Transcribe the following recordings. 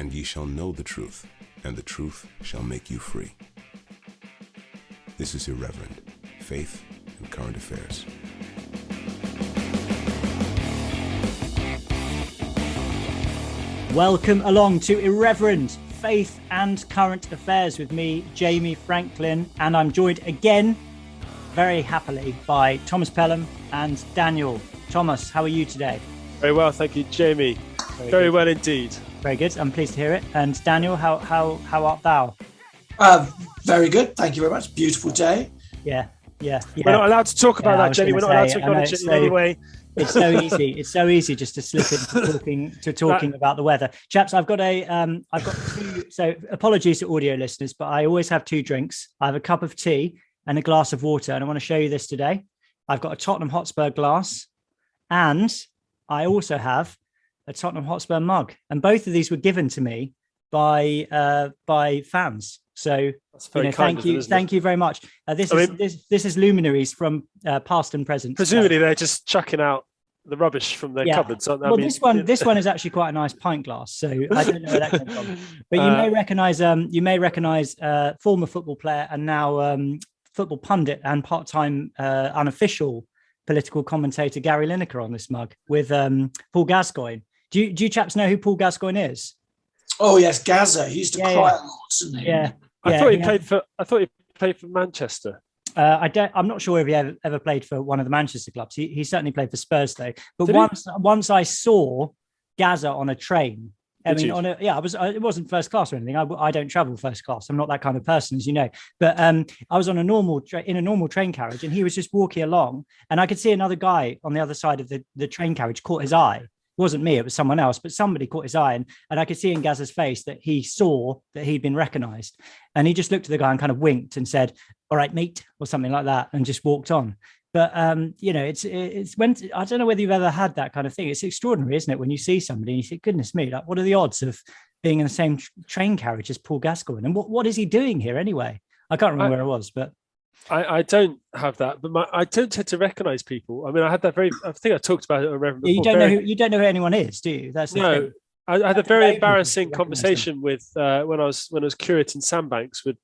and ye shall know the truth, and the truth shall make you free. This is Irreverent, Faith and Current Affairs. Welcome along to Irreverent, Faith and Current Affairs with me, Jamie Franklin, and I'm joined again, very happily, by Thomas Pelham and Daniel. Thomas, how are you today? Very well, thank you, Jamie. Very well indeed. Very good. I'm pleased to hear it. And Daniel, how art thou? Very good. Thank you very much. Beautiful day. Yeah. We're not allowed to talk about that, Jamie. We're not allowed to acknowledge it in any way. It's so easy. It's so easy just to slip into talking about the weather. Chaps, I've got two. So apologies to audio listeners, but I always have two drinks. I have a cup of tea and a glass of water, and I want to show you this today. I've got a Tottenham Hotspur glass, and I also have a Tottenham Hotspur mug, and both of these were given to me by fans. So thank you very much. This is luminaries from past and present. Presumably, they're just chucking out the rubbish from their cupboards. Aren't they? Well, this one is actually quite a nice pint glass. So I don't know where that came from. But you may recognise former football player and now football pundit and part-time unofficial political commentator Gary Lineker on this mug with Paul Gascoigne. Do you chaps know who Paul Gascoigne is? Oh yes, Gazza. He used to cry a lot, didn't he? Yeah. I thought he played for Manchester. I'm not sure if he ever played for one of the Manchester clubs. He certainly played for Spurs though. But once I saw Gazza on a train. It wasn't first class or anything. I don't travel first class. I'm not that kind of person, as you know. But I was on a normal train carriage, and he was just walking along, and I could see another guy on the other side of the train carriage caught his eye. It wasn't me, it was someone else, but somebody caught his eye, and I could see in Gazza's face that he saw that he'd been recognised, and he just looked at the guy and kind of winked and said, "All right, mate," or something like that, and just walked on. But it's when I don't know whether you've ever had that kind of thing. It's extraordinary, isn't it, when you see somebody and you think, "Goodness me, like what are the odds of being in the same train carriage as Paul Gascoigne? And what is he doing here anyway?" I can't remember where I was, but. I don't have that, but I don't tend to recognise people. I mean, I had that I think I talked about it already. You don't know who anyone is, do you? That's the thing. I had a very embarrassing conversation with when I was curating Sandbanks with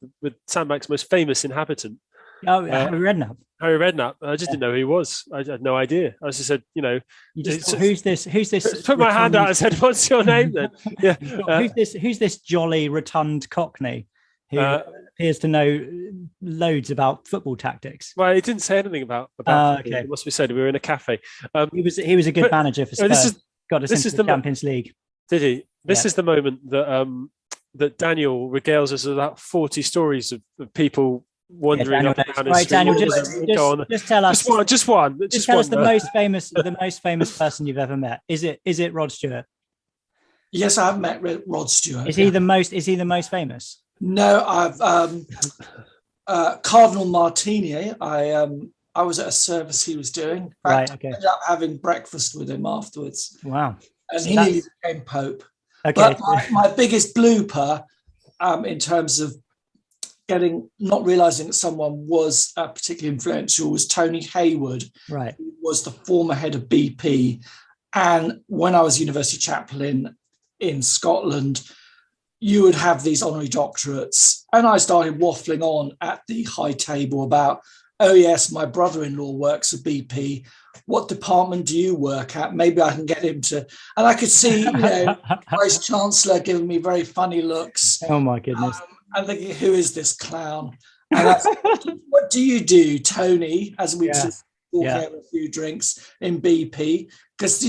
Sandbanks' most famous inhabitant. Harry Redknapp. Harry Redknapp. I just didn't know who he was. I had no idea. I just said, you just thought, who's this? Put my hand out and said, "What's your name?" Then, yeah. Who's this jolly rotund Cockney who appears to know loads about football tactics? Well, he didn't say anything about okay. It must be said. We were in a cafe. He was a good manager for Spurs. Got us into the Champions League. Did he? This is the moment that that Daniel regales us about 40 stories of people wandering up and down his street. Daniel, just tell us. Just one. Just tell us the most famous person you've ever met. Is it Rod Stewart? Yes, I have met Rod Stewart. Is he the most famous? No, I've Cardinal Martini. I was at a service he was doing. Right. Okay. Ended up having breakfast with him afterwards. Wow. And he nearly became Pope. Okay. But my biggest blooper, in terms of not realizing that someone was particularly influential, was Tony Hayward. Right. Who was the former head of BP. And when I was university chaplain in Scotland, you would have these honorary doctorates. And I started waffling on at the high table about, "Oh yes, my brother-in-law works at BP. What department do you work at? Maybe I can get him to..." And I could see, Vice Chancellor giving me very funny looks. Oh my goodness. I'm thinking, who is this clown? And I said, "What do you do, Tony?" As we were just walking over a few drinks in BP. Because,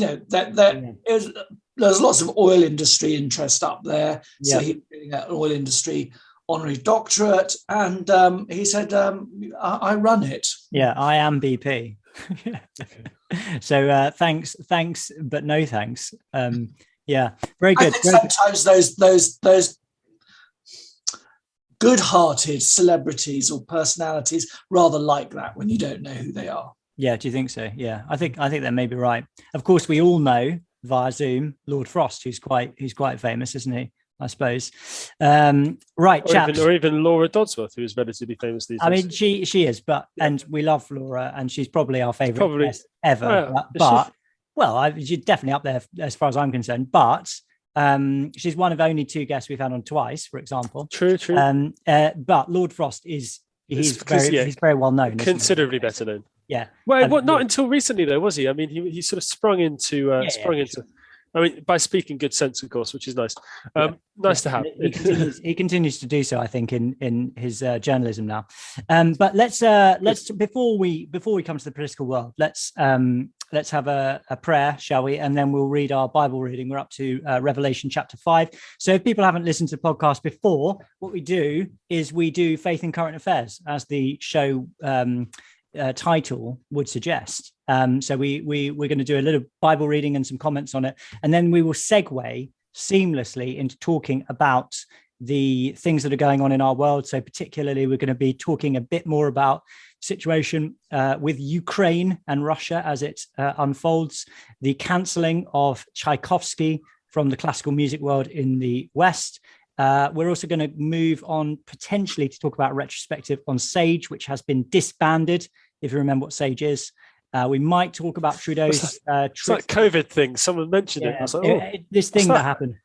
there's lots of oil industry interest up there. So he was getting an oil industry honorary doctorate. And he said, I run it. Yeah, I am BP. So thanks, but no thanks. Very good. I think sometimes those good-hearted celebrities or personalities rather like that when you don't know who they are. Yeah, do you think so? Yeah, I think that may be right. Of course, we all know via Zoom Lord Frost, who's quite famous, isn't he? I suppose. Right, chaps. Or even Laura Dodsworth, who is relatively famous these days. I mean, she is, and we love Laura, and she's probably our favourite guest ever. She's definitely up there as far as I'm concerned. But She's one of only 2 guests we've had on twice, for example. True. But Lord Frost he's very well known. Considerably better known. Yeah. Well, not until recently though, was he? I mean, he sort of sprung into. I mean, by speaking good sense, of course, which is nice. Nice to have. He continues to do so, I think, in his journalism now. But let's before we come to the political world, let's have a prayer, shall we? And then we'll read our Bible reading. We're up to Revelation chapter 5. So if people haven't listened to the podcast before, what we do is we do faith in current affairs, as the show title would suggest. So we're going to do a little Bible reading and some comments on it, and then we will segue seamlessly into talking about the things that are going on in our world. So particularly, we're going to be talking a bit more about situation with Ukraine and Russia as it unfolds, the cancelling of Tchaikovsky from the classical music world in the West. We're also going to move on potentially to talk about a retrospective on Sage, which has been disbanded, if you remember what Sage is. We might talk about Trudeau's it's like COVID thing. Someone mentioned it. I was like, this thing that happened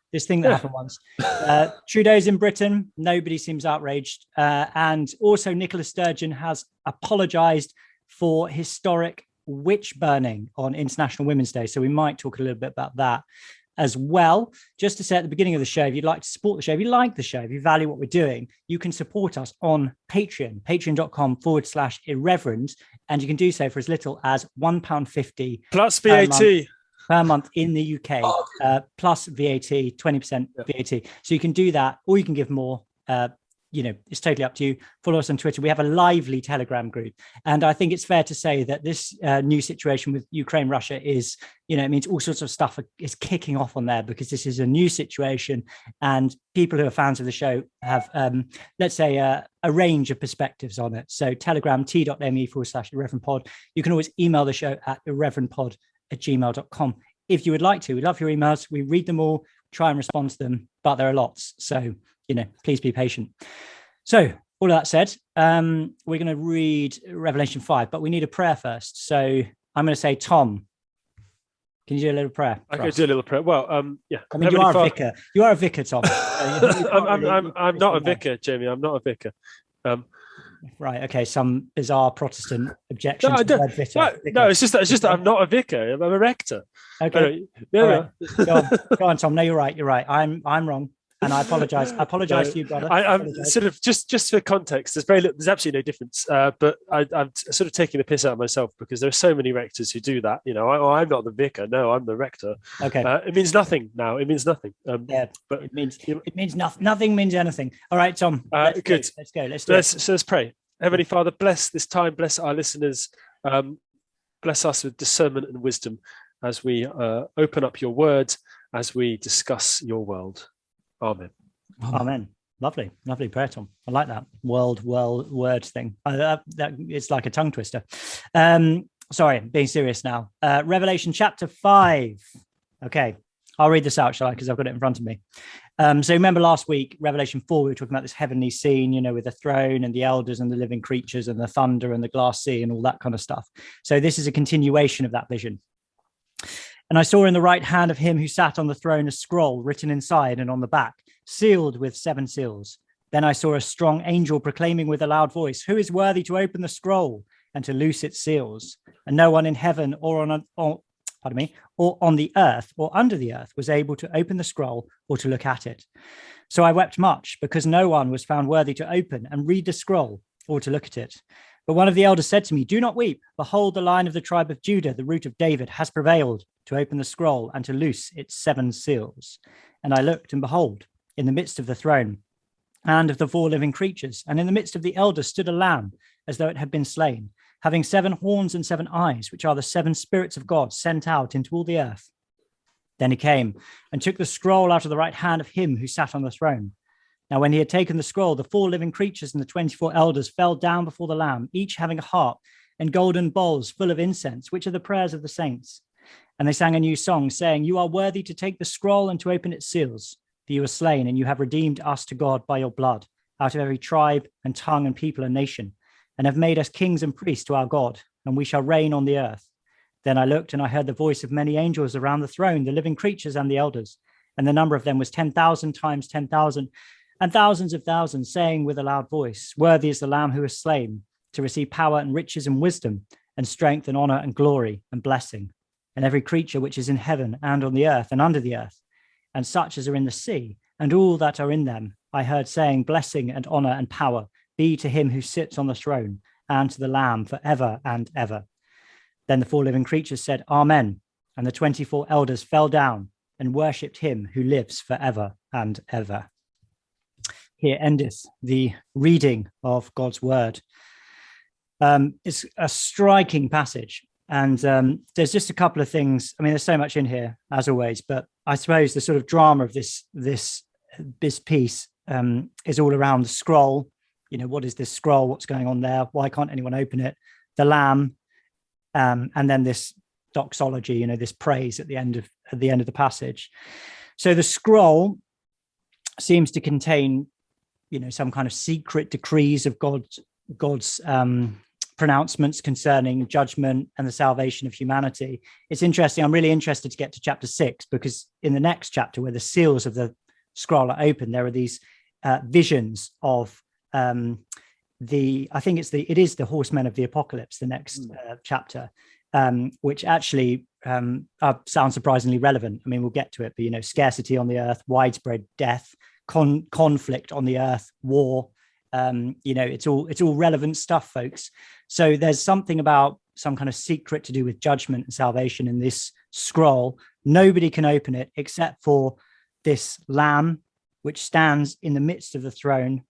once. Trudeau's in Britain. Nobody seems outraged. And also Nicola Sturgeon has apologised for historic witch burning on International Women's Day. So we might talk a little bit about that as well. Just to say at the beginning of the show, if you'd like to support the show, if you like the show, if you value what we're doing, you can support us on Patreon, patreon.com/irreverend. And you can do so for as little as £1.50 plus VAT per month in the UK, plus VAT, 20% VAT. So you can do that, or you can give more. It's totally up to you. Follow us on Twitter. We have a lively Telegram group. And I think it's fair to say that this new situation with Ukraine, Russia is, it means all sorts of stuff is kicking off on there, because this is a new situation and people who are fans of the show have, let's say, a range of perspectives on it. So Telegram, t.me/irreverendpod. You can always email the show at irreverendpod@gmail.com. If you would like to. We love your emails. We read them all, try and respond to them, but there are lots. So, please be patient. So all of that said, we're going to read Revelation 5, but we need a prayer first. So I'm going to say, Tom, can you do a little prayer? I can do a little prayer. Well, yeah. I mean, you are a vicar. You are a vicar, Tom. I'm not a vicar, Jamie. I'm not a vicar. Right. Okay. Some bizarre Protestant objection to the word vicar. No, it's just that I'm not a vicar. I'm a rector. Okay. Right. Go on, Tom. No, you're right. You're right. I'm wrong. And I apologize. I apologize to you, brother. I'm sort of just for context. There's absolutely no difference. But I'm sort of taking the piss out of myself, because there are so many rectors who do that. I'm not the vicar. No, I'm the rector. Okay. It means nothing now. It means nothing. But it means nothing. Nothing means anything. All right, Tom. Good. Let's go. Let's pray. Heavenly Father, bless this time. Bless our listeners. Bless us with discernment and wisdom as we open up your word, as we discuss your world. Amen. Amen. Lovely prayer, Tom. I like that word thing. That it's like a tongue twister. Sorry, being serious now. Revelation chapter 5. Okay, I'll read this out, shall I? Because I've got it in front of me. So remember last week, Revelation 4, we were talking about this heavenly scene, with the throne and the elders and the living creatures and the thunder and the glass sea and all that kind of stuff. So this is a continuation of that vision. And I saw in the right hand of him who sat on the throne a scroll written inside and on the back, sealed with 7 seals. Then I saw a strong angel proclaiming with a loud voice, "Who is worthy to open the scroll and to loose its seals?" And no one in heaven or on the earth or under the earth was able to open the scroll or to look at it. So I wept much, because no one was found worthy to open and read the scroll or to look at it. But one of the elders said to me, "Do not weep. Behold, the Lion of the tribe of Judah, the root of David, has prevailed to open the scroll and to loose its 7 seals." And I looked, and behold, in the midst of the throne and of the 4 living creatures, and in the midst of the elders stood a lamb, as though it had been slain, having 7 horns and 7 eyes, which are the 7 spirits of God sent out into all the earth. Then he came and took the scroll out of the right hand of him who sat on the throne. Now, when he had taken the scroll, the 4 living creatures and the 24 elders fell down before the Lamb, each having a harp and golden bowls full of incense, which are the prayers of the saints. And they sang a new song, saying, "You are worthy to take the scroll and to open its seals. For you were slain, and you have redeemed us to God by your blood, out of every tribe and tongue and people and nation, and have made us kings and priests to our God, and we shall reign on the earth." Then I looked, and I heard the voice of many angels around the throne, the living creatures and the elders. And the number of them was 10,000 times 10,000, and thousands of thousands, saying with a loud voice, "Worthy is the Lamb who was slain to receive power and riches and wisdom and strength and honor and glory and blessing. And every creature which is in heaven and on the earth and under the earth, and such as are in the sea, and all that are in them, I heard saying, blessing and honor and power be to him who sits on the throne and to the Lamb forever and ever." Then the 4 living creatures said, "Amen." And the 24 elders fell down and worshipped him who lives forever and ever. Here endeth the reading of God's word. It's a striking passage. And there's just a couple of things. I mean, there's so much in here, as always, but I suppose the sort of drama of this piece is all around the scroll. You know, what is this scroll? What's going on there? Why can't anyone open it? The Lamb, and then this doxology, you know, this praise at the end of the passage. So the scroll seems to contain, you know, some kind of secret decrees of God's pronouncements concerning judgment and the salvation of humanity. It's interesting. I'm really interested to get to chapter 6, because in the next chapter, where the seals of the scroll are open, there are these visions of it is the horsemen of the apocalypse, the next chapter, which actually sounds surprisingly relevant. I mean, we'll get to it, but, you know, scarcity on the earth, widespread death, conflict on the earth, war. You know, it's all relevant stuff, folks. So there's something about some kind of secret to do with judgment and salvation in this scroll. Nobody can open it except for this Lamb, which stands in the midst of the throne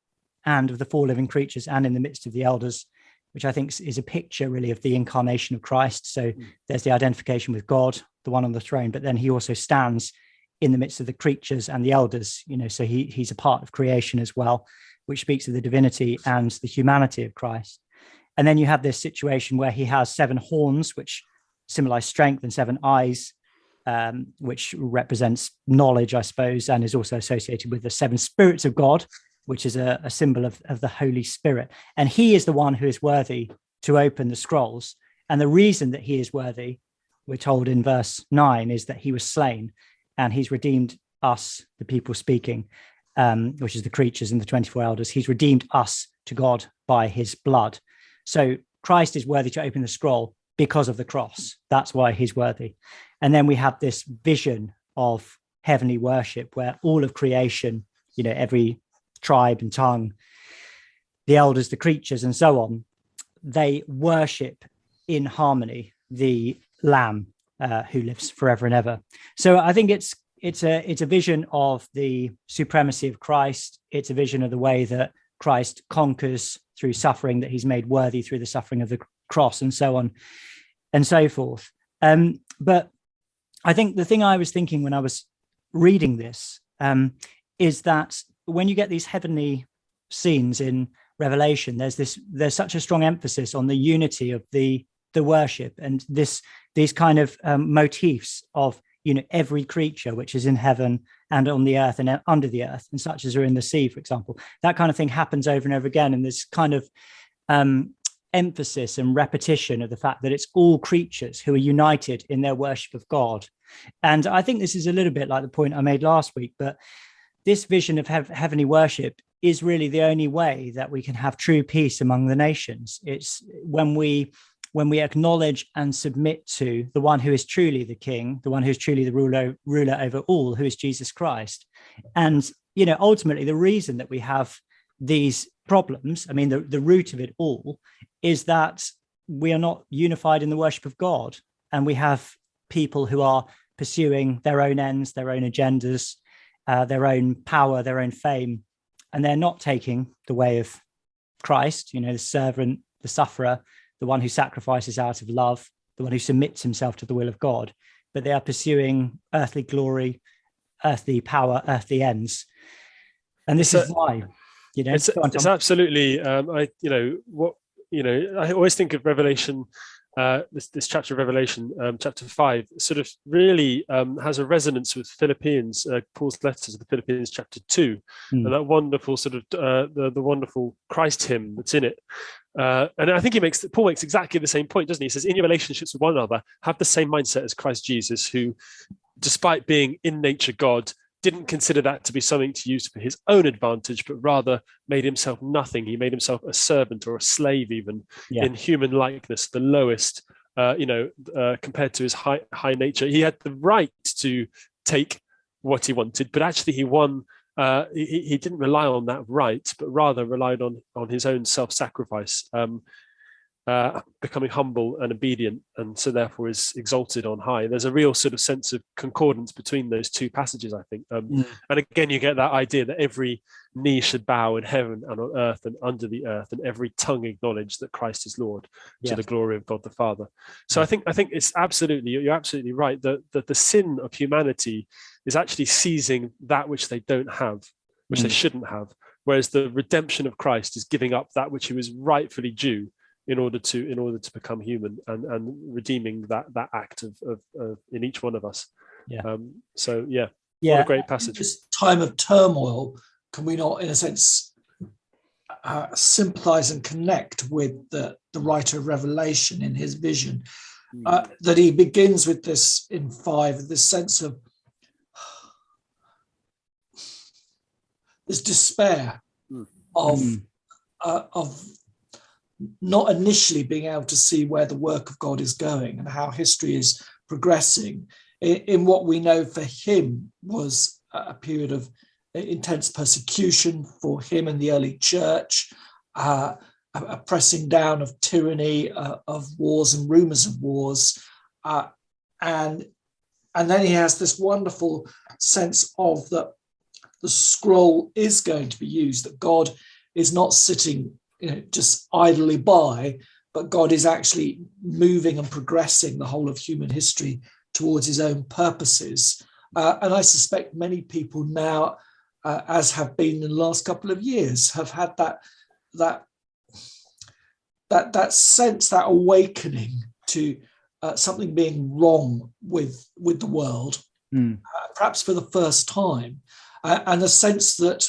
and of the 4 living creatures and in the midst of the elders, which I think is a picture really of the incarnation of Christ. So there's the identification with God, the one on the throne, but then he also stands in the midst of the creatures and the elders, you know, so he's a part of creation as well, which speaks of the divinity and the humanity of Christ. And then you have this situation where he has 7 horns, which symbolize strength, and 7 eyes, which represents knowledge, I suppose, and is also associated with the 7 spirits of God, which is a symbol of the Holy Spirit. And he is the one who is worthy to open the scrolls. And the reason that he is worthy, we're told in verse 9, is that he was slain and he's redeemed us, the people speaking, which is the creatures and the 24 elders. He's redeemed us to God by his blood. So Christ is worthy to open the scroll because of the cross. That's why he's worthy. And then we have this vision of heavenly worship where all of creation, you know, every tribe and tongue, the elders, the creatures, and so on, they worship in harmony the Lamb who lives forever and ever. So I think it's a vision of the supremacy of Christ. It's a vision of the way that Christ conquers through suffering, that he's made worthy through the suffering of the cross, and so on and so forth. But I think the thing I was thinking when I was reading this is that when you get these heavenly scenes in Revelation, there's such a strong emphasis on the unity of the worship, and these kind of motifs of, you know, every creature which is in heaven and on the earth and under the earth, and such as are in the sea, for example. That kind of thing happens over and over again, and there's kind of emphasis and repetition of the fact that it's all creatures who are united in their worship of God. And I think this is a little bit like the point I made last week, but this vision of heavenly worship is really the only way that we can have true peace among the nations. It's when we acknowledge and submit to the one who is truly the king, the one who is truly the ruler over all, who is Jesus Christ. And, you know, ultimately the reason that we have these problems, I mean, the root of it all is that we are not unified in the worship of God. And we have people who are pursuing their own ends, their own agendas, their own power, their own fame, and they're not taking the way of Christ, you know, the servant, the sufferer, the one who sacrifices out of love, the one who submits himself to the will of God, but they are pursuing earthly glory, earthly power, earthly ends. And this is why, you know, it's absolutely, I always think of Revelation, this chapter of Revelation, chapter 5, sort of really has a resonance with Philippians, Paul's letter to the Philippians, chapter 2, and that wonderful sort of the wonderful Christ hymn that's in it. And I think Paul makes exactly the same point, doesn't he? He says, in your relationships with one another, have the same mindset as Christ Jesus, who, despite being in nature God, didn't consider that to be something to use for his own advantage, but rather made himself nothing. He made himself a servant or a slave, even in human likeness, the lowest, compared to his high nature. He had the right to take what he wanted, but actually he won. He didn't rely on that right, but rather relied on his own self-sacrifice, becoming humble and obedient, and so therefore is exalted on high. There's a real sort of sense of concordance between those two passages, I think. And again, you get that idea that every knee should bow in heaven and on earth and under the earth, and every tongue acknowledge that Christ is Lord, to the glory of God the Father. So I think it's absolutely, you're absolutely right that the sin of humanity is actually seizing that which they don't have, which they shouldn't have, whereas the redemption of Christ is giving up that which he was rightfully due in order to become human, and redeeming that act of in each one of us. What a great passage. This time of turmoil, can we not, in a sense, sympathize and connect with the writer of Revelation in his vision, that he begins with this in 5, this sense of this despair of not initially being able to see where the work of God is going and how history is progressing in what we know for him was a period of intense persecution for him and the early church, a pressing down of tyranny, of wars and rumors of wars, and then he has this wonderful sense of that the scroll is going to be used, that God is not sitting just idly by, but God is actually moving and progressing the whole of human history towards his own purposes. And I suspect many people now, as have been in the last couple of years, have had that sense, that awakening to something being wrong with the world, perhaps for the first time, and the sense that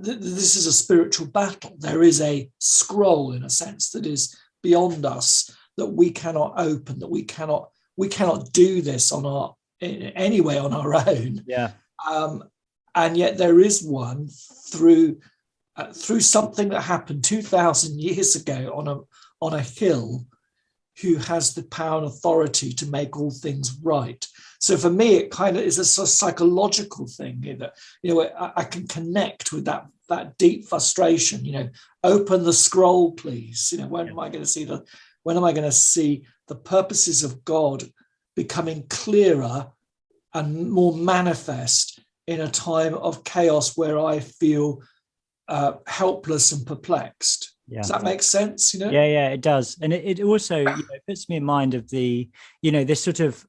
this is a spiritual battle. There is a scroll, in a sense, that is beyond us, that we cannot open, that we cannot do this anyway on our own. And yet there is one through something that happened 2,000 years ago on a hill, who has the power and authority to make all things right. So for me, it kind of is a sort of psychological thing that, I can connect with that deep frustration. Open the scroll, please. When am I going to see the purposes of God becoming clearer and more manifest in a time of chaos where I feel helpless and perplexed? Does that make sense? Yeah, it does. And it also puts me in mind of the, this sort of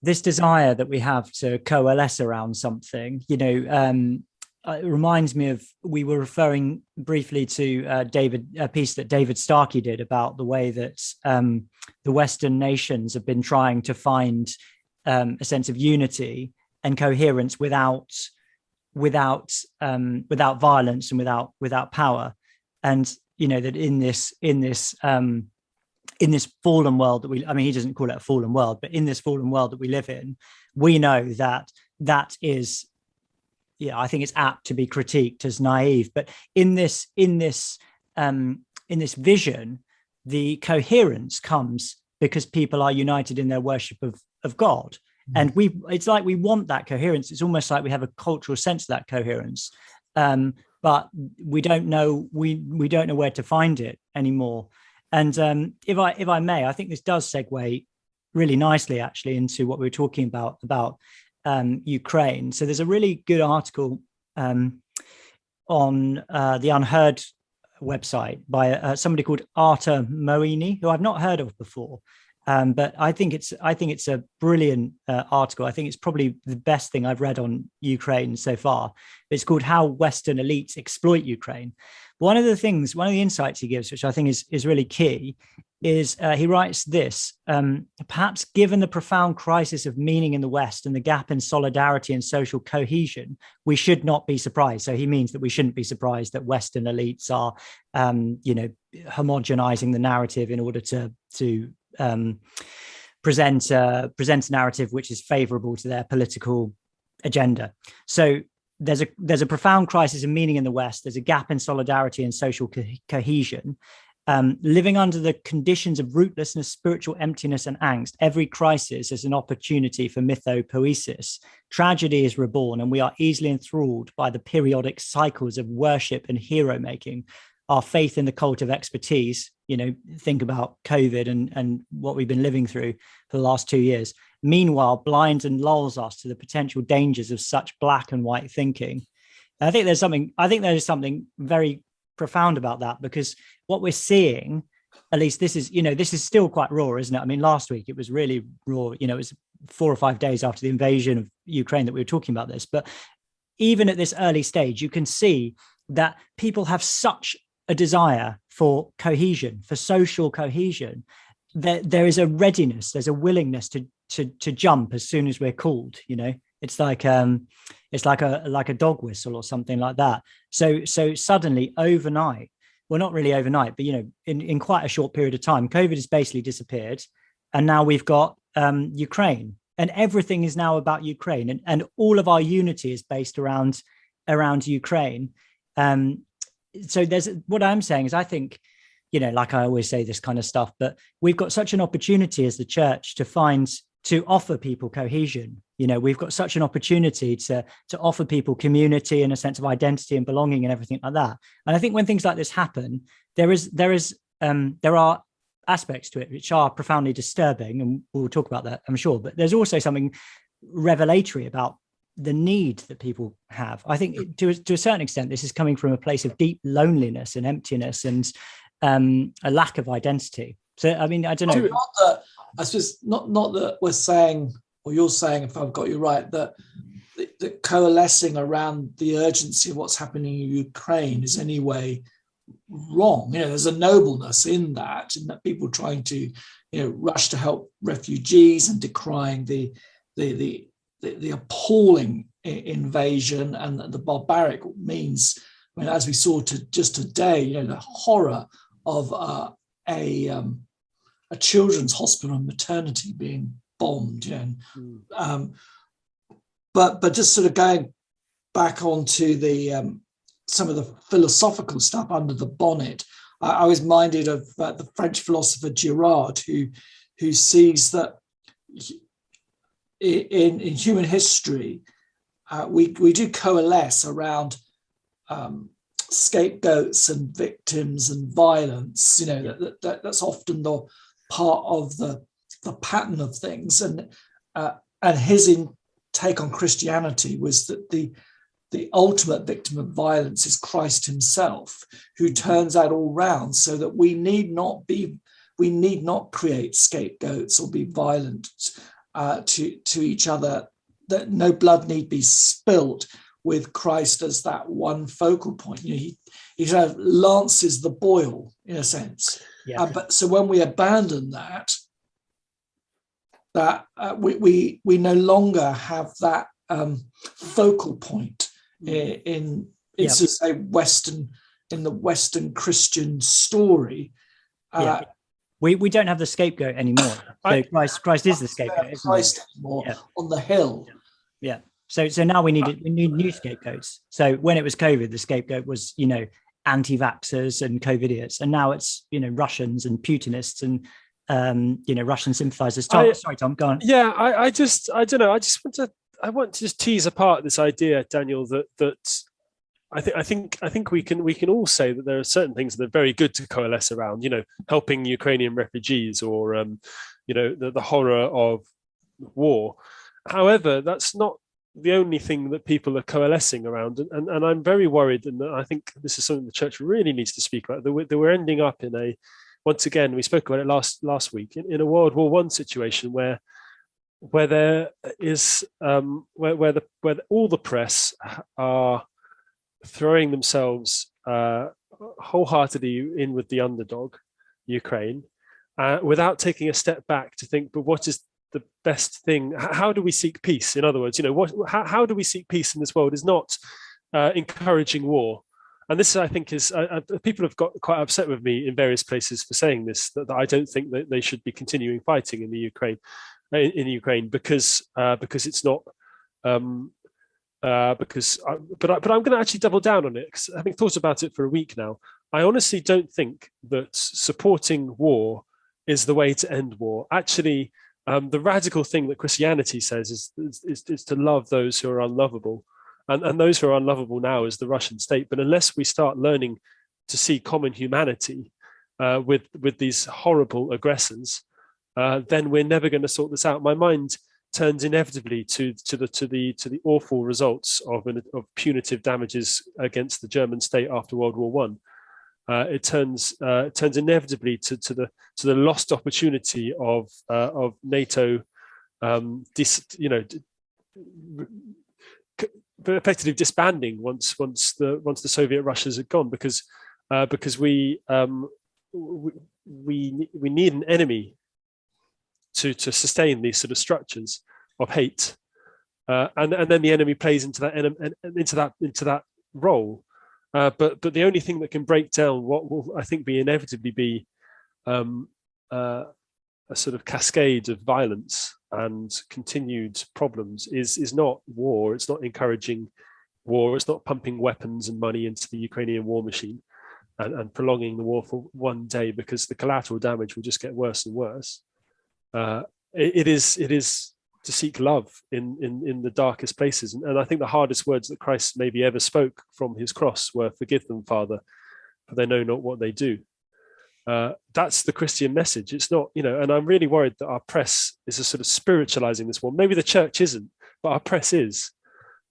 this desire that we have to coalesce around something. It reminds me of, we were referring briefly to a piece that David Starkey did about the way that the Western nations have been trying to find a sense of unity and coherence without violence and without power. And that in this fallen world that he doesn't call it a fallen world, but in this fallen world that we live in, we know that is, I think it's apt to be critiqued as naive. But in this vision, the coherence comes because people are united in their worship of God. And it's like we want that coherence. It's almost like we have a cultural sense of that coherence. But we don't know where to find it anymore. And if I may, I think this does segue really nicely actually into what we were talking about Ukraine. So there's a really good article on the Unheard website by somebody called Arta Moini, who I've not heard of before. But I think it's a brilliant article. I think it's probably the best thing I've read on Ukraine so far. It's called "How Western Elites Exploit Ukraine." One of the insights he gives, which I think is really key, is he writes this: perhaps given the profound crisis of meaning in the West and the gap in solidarity and social cohesion, we should not be surprised. So he means that we shouldn't be surprised that Western elites are, homogenizing the narrative in order to present a narrative which is favorable to their political agenda. So there's a profound crisis in meaning in the West. There's a gap in solidarity and social cohesion. Living under the conditions of rootlessness, spiritual emptiness, and angst, every crisis is an opportunity for mythopoesis. Tragedy is reborn, and we are easily enthralled by the periodic cycles of worship and hero making. Our faith in the cult of expertise, think about COVID and what we've been living through for the last 2 years. Meanwhile, blinds and lulls us to the potential dangers of such black and white thinking. And I think there is something very profound about that, because what we're seeing, at least this is still quite raw, isn't it? I mean, last week it was really raw. It was 4 or 5 days after the invasion of Ukraine that we were talking about this. But even at this early stage, you can see that people have such a desire for cohesion, for social cohesion. There is a readiness, there's a willingness to jump as soon as we're called. It's like a dog whistle or something like that. So suddenly overnight, well, not really overnight, but in quite a short period of time, COVID has basically disappeared, and now we've got Ukraine, and everything is now about Ukraine, and all of our unity is based around Ukraine. So what I'm saying is, I think, like I always say this kind of stuff, but we've got such an opportunity as the church to offer people cohesion. We've got such an opportunity to offer people community and a sense of identity and belonging and everything like that. And I think when things like this happen, there are aspects to it which are profoundly disturbing, and we'll talk about that, I'm sure. But there's also something revelatory about the need that people have. I think to a certain extent, this is coming from a place of deep loneliness and emptiness and a lack of identity. So, I mean, I don't know. I suppose not that we're saying, or you're saying, if I've got you right, that coalescing around the urgency of what's happening in Ukraine is anyway wrong. There's a nobleness in that people trying to, rush to help refugees and decrying the appalling invasion and the barbaric means. I mean, as we saw just today, the horror of a children's hospital and maternity being bombed. But just sort of going back onto the some of the philosophical stuff under the bonnet, I was minded of the French philosopher Girard, who sees that in human history, we do coalesce around scapegoats and victims and violence. That's often the part of the pattern of things. And his take on Christianity was that the ultimate victim of violence is Christ himself, who turns out all round, so that we need not create scapegoats or be violent to each other, that no blood need be spilt, with Christ as that one focal point. He sort of lances the boil in a sense. But so when we abandon that we no longer have that focal point in it's just a Western, in the Western Christian story. We don't have the scapegoat anymore. So Christ is the scapegoat, isn't Christ anymore on the hill. Yeah. So now we need new scapegoats. So when it was COVID, the scapegoat was, anti-vaxxers and COVIDiots, and now it's, Russians and Putinists and Russian sympathizers. Sorry, Tom, go on. Yeah, I don't know. I want to just tease apart this idea, Daniel, that I think we can all say that there are certain things that are very good to coalesce around, helping Ukrainian refugees or the horror of war. However, that's not the only thing that people are coalescing around, and I'm very worried, and I think this is something the church really needs to speak about, that we're ending up in once again, we spoke about it last week, in a World War I situation where there is where all the press are throwing themselves wholeheartedly in with the underdog, Ukraine, without taking a step back to think, but what is the best thing? How do we seek peace? In other words, how do we seek peace in this world is not encouraging war. and this I think is people have got quite upset with me in various places for saying this, that I don't think that they should be continuing fighting in the Ukraine because it's not. But I'm going to actually double down on it, because having thought about it for a week now, I honestly don't think that supporting war is the way to end war. Actually, the radical thing that Christianity says is to love those who are unlovable, and those who are unlovable now is the Russian state. But unless we start learning to see common humanity with these horrible aggressors, then we're never going to sort this out. My mind turns inevitably to the awful results of punitive damages against the German state after World War One. It turns inevitably to the lost opportunity of NATO, effectively disbanding once the Soviet Russias had gone, because we need an enemy to sustain these sort of structures of hate, and then the enemy plays into that role. But the only thing that can break down what will, I think, inevitably be a sort of cascade of violence and continued problems is not war. It's not encouraging war. It's not pumping weapons and money into the Ukrainian war machine and prolonging the war for one day, because the collateral damage will just get worse and worse. It is to seek love in the darkest places. And I think the hardest words that Christ maybe ever spoke from his cross were, "Forgive them, Father, for they know not what they do." That's the Christian message. It's not, and I'm really worried that our press is a sort of spiritualizing this one. Maybe the church isn't, but our press is.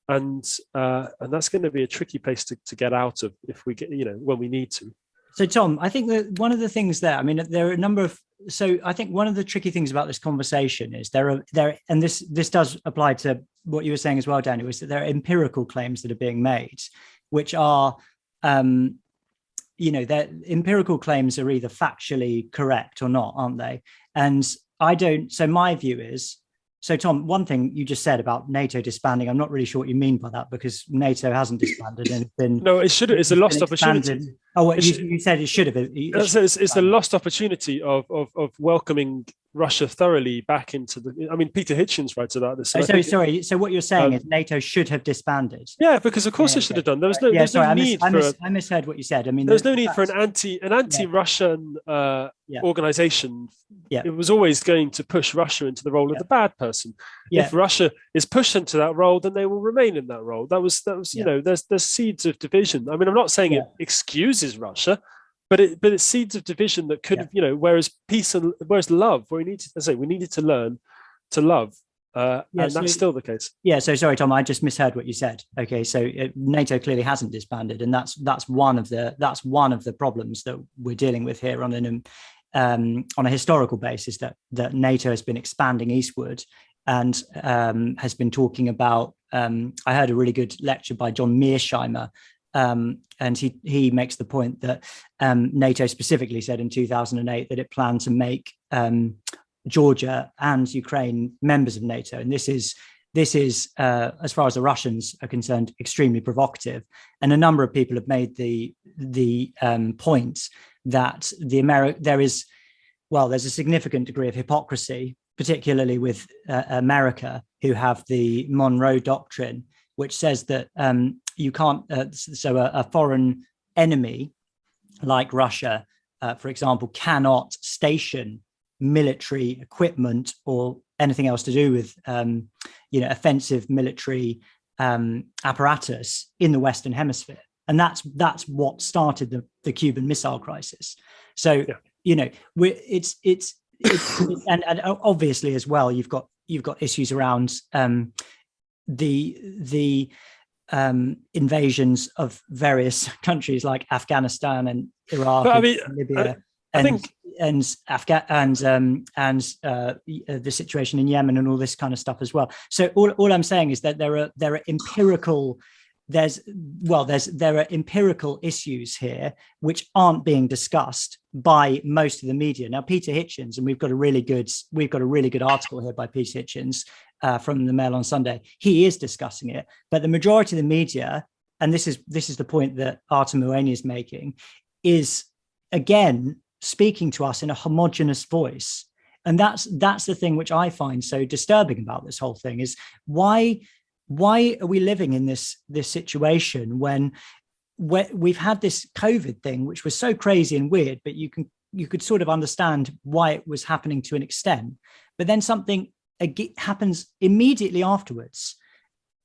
And that's going to be a tricky place to get out of if we get, when we need to. So, Tom, I think that one of the things there, I mean, there are a number of, so I think one of the tricky things about this conversation is there, and this does apply to what you were saying as well, Daniel, is that there are empirical claims that are being made, which are, that empirical claims are either factually correct or not, aren't they? And so my view is, so Tom, one thing you just said about NATO disbanding, I'm not really sure what you mean by that, because NATO hasn't disbanded and it's been... No, it should. It's a lost opportunity. Oh, you said it should have. It's the lost opportunity of welcoming Russia thoroughly back into the... I mean, Peter Hitchens writes about this. Sorry. So what you're saying is NATO should have disbanded. Yeah, because of course it should have done. There was no need for... I misheard what you said. I mean, there's no need for an anti-Russian organization. Yeah. It was always going to push Russia into the role of the bad person. Yeah. If Russia is pushed into that role, then they will remain in that role. That was there's seeds of division. I mean, I'm not saying it excuses Russia, but it's seeds of division that could have, whereas love, where we needed to learn to love, and that's still the case. Yeah. So sorry, Tom, I just misheard what you said. Okay, so NATO clearly hasn't disbanded, and that's one of the problems that we're dealing with here on a historical basis. That NATO has been expanding eastward and has been talking about. I heard a really good lecture by John Mearsheimer. And he makes the point that NATO specifically said in 2008 that it planned to make Georgia and Ukraine members of NATO. And this is as far as the Russians are concerned, extremely provocative. And a number of people have made the point that there's a significant degree of hypocrisy, particularly with America, who have the Monroe Doctrine, which says that you can't, a foreign enemy like Russia, for example, cannot station military equipment or anything else to do with, offensive military apparatus in the Western Hemisphere. And that's what started the Cuban Missile Crisis. So, it's and obviously as well, you've got issues around the invasions of various countries like Afghanistan and Iraq, and Libya, and the situation in Yemen and all this kind of stuff as well. So all I'm saying is that there are empirical issues here which aren't being discussed by most of the media. Now, Peter Hitchens, and we've got a really good article here by Peter Hitchens from the Mail on Sunday. He is discussing it, but the majority of the media and this is the point that Artem Moeni is making, is again speaking to us in a homogenous voice. And that's the thing which I find so disturbing about this whole thing, is why are we living in this situation when we've had this COVID thing, which was so crazy and weird, but you could sort of understand why it was happening to an extent. But then something happens immediately afterwards,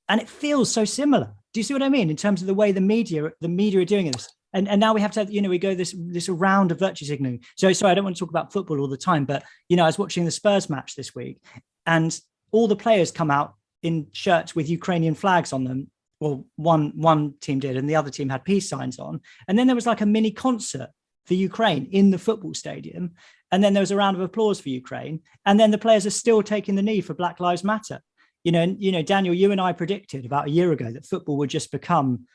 and it feels so similar. Do you see what I mean? In terms of the way the media are doing this. And now we have to, we go this round of virtue signaling. So sorry, I don't want to talk about football all the time, but, I was watching the Spurs match this week, and all the players come out in shirts with Ukrainian flags on them. Well, one team did, and the other team had peace signs on. And then there was like a mini concert for Ukraine in the football stadium. And then there was a round of applause for Ukraine. And then the players are still taking the knee for Black Lives Matter. Daniel, you and I predicted about a year ago that football would just become,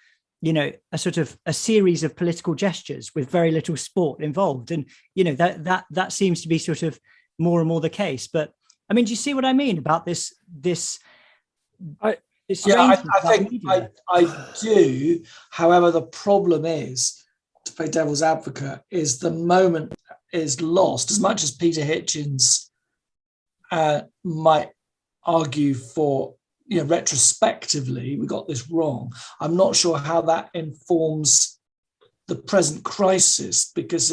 a sort of a series of political gestures with very little sport involved. And, that seems to be sort of more and more the case. But I mean, do you see what I mean about this? I think I do. However, the problem is, to play devil's advocate, is the moment is lost. As much as Peter Hitchens might argue for, retrospectively, we got this wrong. I'm not sure how that informs the present crisis, because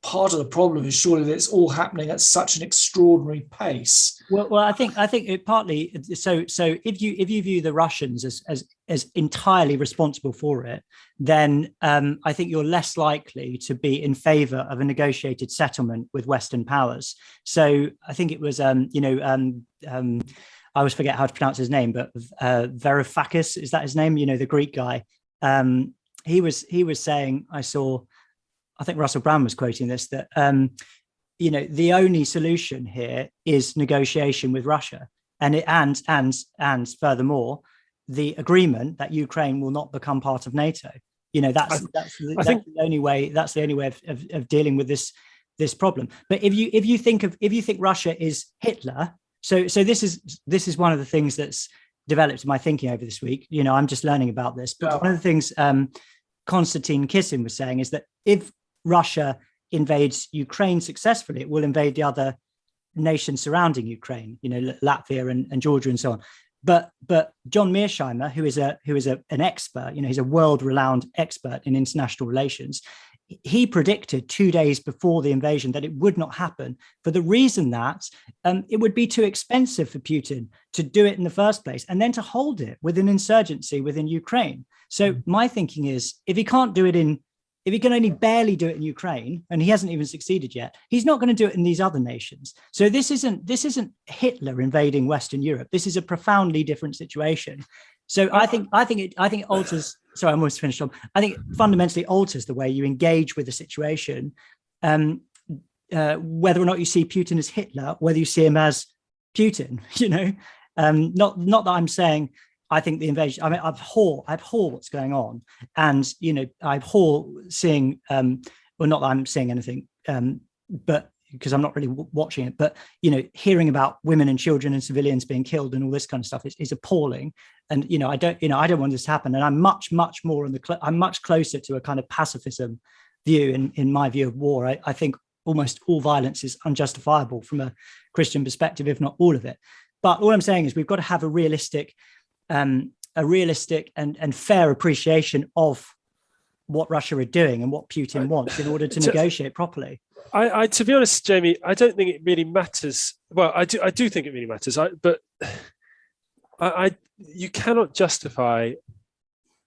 part of the problem is surely that it's all happening at such an extraordinary pace. Well, I think it partly. So if you view the Russians as entirely responsible for it, then I think you're less likely to be in favour of a negotiated settlement with Western powers. So I think it was I always forget how to pronounce his name, but Varoufakis, is that his name? The Greek guy. He was saying, I think Russell Brand was quoting this, that the only solution here is negotiation with Russia, and furthermore, the agreement that Ukraine will not become part of NATO. That's the only way. That's the only way of dealing with this problem. But if you think Russia is Hitler. So this is one of the things that's developed in my thinking over this week. I'm just learning about this. But one of the things Konstantin Kissin was saying is that if Russia invades Ukraine successfully, it will invade the other nations surrounding Ukraine, Latvia and Georgia and so on. But John Mearsheimer, who is an expert, he's a world-renowned expert in international relations, he predicted 2 days before the invasion that it would not happen, for the reason that it would be too expensive for Putin to do it in the first place, and then to hold it with an insurgency within Ukraine. So my thinking is, if he can only barely do it in Ukraine, and he hasn't even succeeded yet, he's not going to do it in these other nations. So this isn't Hitler invading Western Europe. This is a profoundly different situation. So I think it alters. Sorry, I'm almost finished. I think it fundamentally alters the way you engage with the situation, whether or not you see Putin as Hitler, whether you see him as Putin. Not that I'm saying I think the invasion. I mean, I abhor what's going on, and I abhor seeing. Well, not that I'm seeing anything, but because I'm not really watching it. But hearing about women and children and civilians being killed and all this kind of stuff is appalling. And I don't want this to happen. And I'm much more I'm much closer to a kind of pacifism view in my view of war. I think almost all violence is unjustifiable from a Christian perspective, if not all of it. But all I'm saying is we've got to have a realistic and fair appreciation of what Russia are doing and what Putin wants in order to negotiate properly. I to be honest, Jamie, I don't think it really matters. Well, I do think it really matters. But you cannot justify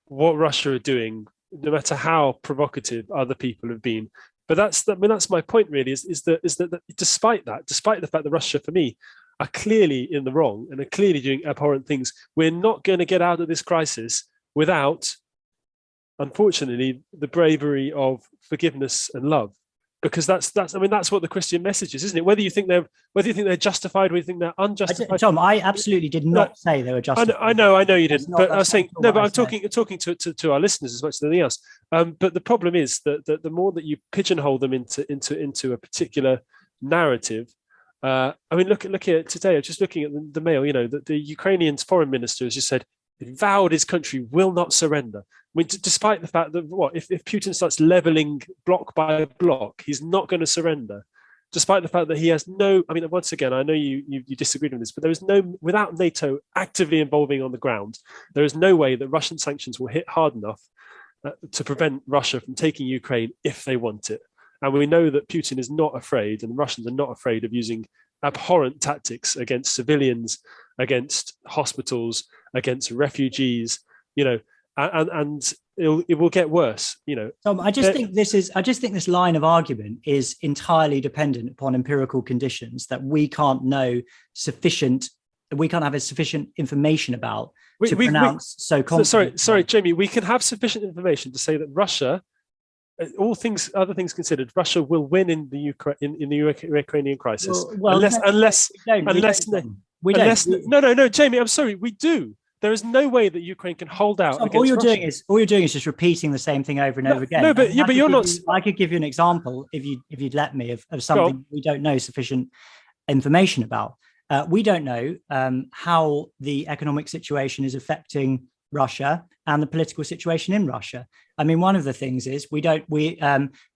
what Russia are doing, no matter how provocative other people have been. But that's my point really. Is that despite the fact that Russia, for me, are clearly in the wrong and are clearly doing abhorrent things, we're not going to get out of this crisis without, unfortunately, the bravery of forgiveness and love. Because that's what the Christian message is, isn't it? Whether you think they're justified, whether you think they're unjustified. Tom, I absolutely did not say they were justified. I know you didn't. But I was saying no. But I'm talking to our listeners as much as anything else. But the problem is that the more that you pigeonhole them into a particular narrative. Look at today. I'm just looking at the Mail. The Ukrainian foreign minister has just said vowed his country will not surrender. I mean, despite the fact that if Putin starts leveling block by block, he's not going to surrender. Despite the fact that he has no, I mean, once again, I know you disagreed with this, but there is no, without NATO actively involving on the ground, there is no way that Russian sanctions will hit hard enough to prevent Russia from taking Ukraine if they want it. And we know that Putin is not afraid, and the Russians are not afraid of using abhorrent tactics against civilians, against hospitals, against refugees, and it will get worse. Tom, I just think this line of argument is entirely dependent upon empirical conditions that we can't have sufficient information about to pronounce so confidently. Sorry, Jamie, we can have sufficient information to say that Russia, other things considered, Russia will win in the Ukrainian crisis. No, Jamie, I'm sorry, we do. There is no way that Ukraine can hold out. So all you're doing is just repeating the same thing over and over again. No, but you're not. I could give you an example if you'd let me of something we don't know sufficient information about. We don't know how the economic situation is affecting Russia and the political situation in Russia. I mean, one of the things is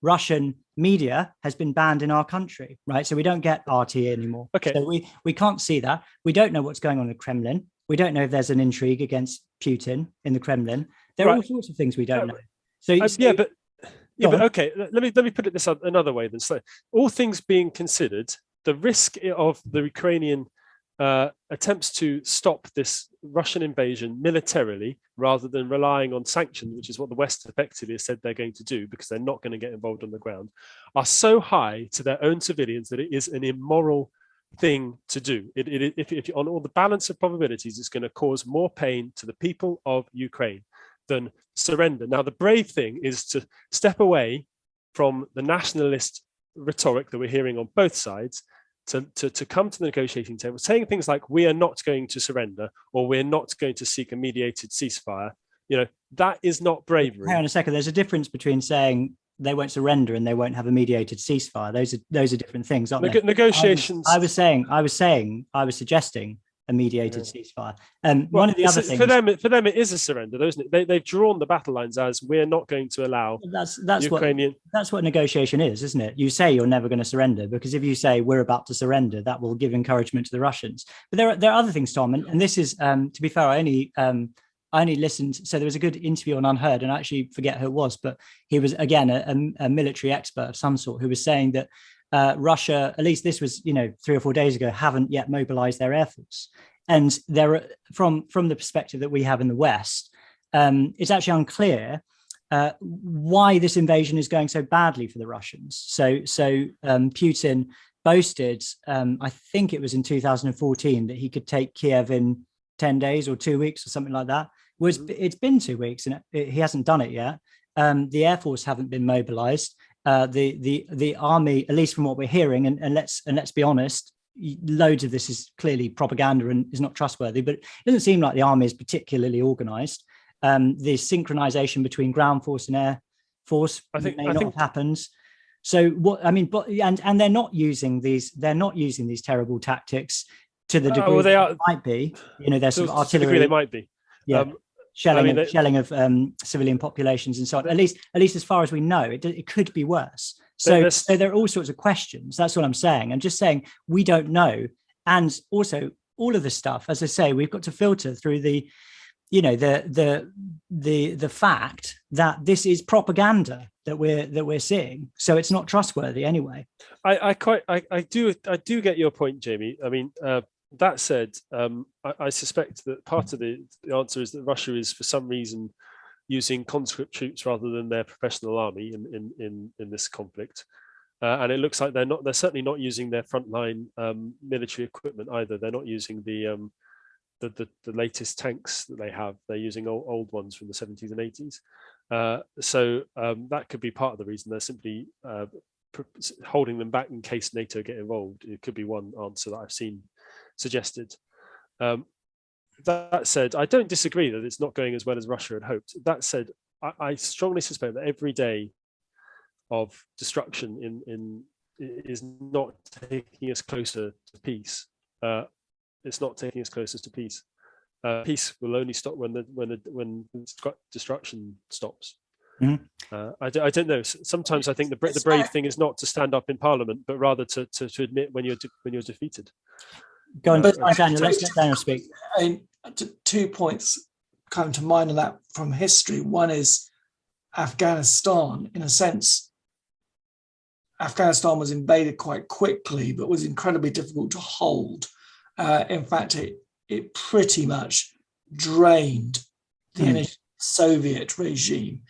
Russian media has been banned in our country, right? So we don't get RT anymore. Okay. So we can't see that. We don't know what's going on in the Kremlin. We don't know if there's an intrigue against Putin in the Kremlin. There are all sorts of things we don't know. But okay. Let me put it this another way then. So, all things being considered, the risk of the Ukrainian attempts to stop this Russian invasion militarily, rather than relying on sanctions, which is what the West effectively has said they're going to do, because they're not going to get involved on the ground, are so high to their own civilians that it is an immoral thing to do. If on all the balance of probabilities, it's going to cause more pain to the people of Ukraine than surrender. Now, the brave thing is to step away from the nationalist rhetoric that we're hearing on both sides, to come to the negotiating table, saying things like, we are not going to surrender, or we're not going to seek a mediated ceasefire. That is not bravery. Hang on a second. There's a difference between saying they won't surrender and they won't have a mediated ceasefire. Those are different things, aren't they? Negotiations. I was suggesting a mediated ceasefire. One of the other things for them, it is a surrender, isn't it? They've drawn the battle lines as, we're not going to allow that's Ukrainian. That's what negotiation is, isn't it? You say you're never going to surrender, because if you say we're about to surrender, that will give encouragement to the Russians. But there are other things, Tom, and this is to be fair, I only listened. So there was a good interview on Unheard, and I actually forget who it was, but he was again a military expert of some sort, who was saying that Russia, at least this was 3 or 4 days ago, haven't yet mobilized their air force. And there, from the perspective that we have in the West, it's actually unclear why this invasion is going so badly for the Russians. So Putin boasted, I think it was in 2014, that he could take Kiev in 10 days or 2 weeks or something like that. It's been 2 weeks and he hasn't done it yet. The Air Force haven't been mobilized. The army, at least from what we're hearing, and let's be honest, loads of this is clearly propaganda and is not trustworthy, but it doesn't seem like the army is particularly organized. The synchronization between ground force and air force may not have happened. So what I mean, but and they're not using these terrible tactics to the degree they might be. There's some artillery. They might be. Yeah. Shelling of civilian populations and so on. At least as far as we know, it could be worse. So there are all sorts of questions. That's what I'm saying. I'm just saying we don't know. And also all of this stuff, as I say, we've got to filter through the fact that this is propaganda that we're seeing. So it's not trustworthy anyway. I do get your point, Jamie. I mean, that said, I suspect that part of the answer is that Russia is, for some reason, using conscript troops rather than their professional army in this conflict, and it looks like they're certainly not using their frontline military equipment either. They're not using the latest tanks that they have. They're using old ones from the 70s and 80s. So that could be part of the reason. They're simply holding them back in case NATO get involved. It could be one answer that I've seen suggested. That said, I don't disagree that it's not going as well as Russia had hoped. That said, I strongly suspect that every day of destruction is not taking us closer to peace. It's not taking us closer to peace. Peace will only stop when destruction stops. Mhm. I don't know. Sometimes I think the brave thing is not to stand up in Parliament, but rather to admit when you're defeated. Go on, Daniel. Let's let Daniel speak. 2 points come to mind on that from history. One is Afghanistan. In a sense, Afghanistan was invaded quite quickly, but was incredibly difficult to hold. In fact, it pretty much drained the Soviet regime.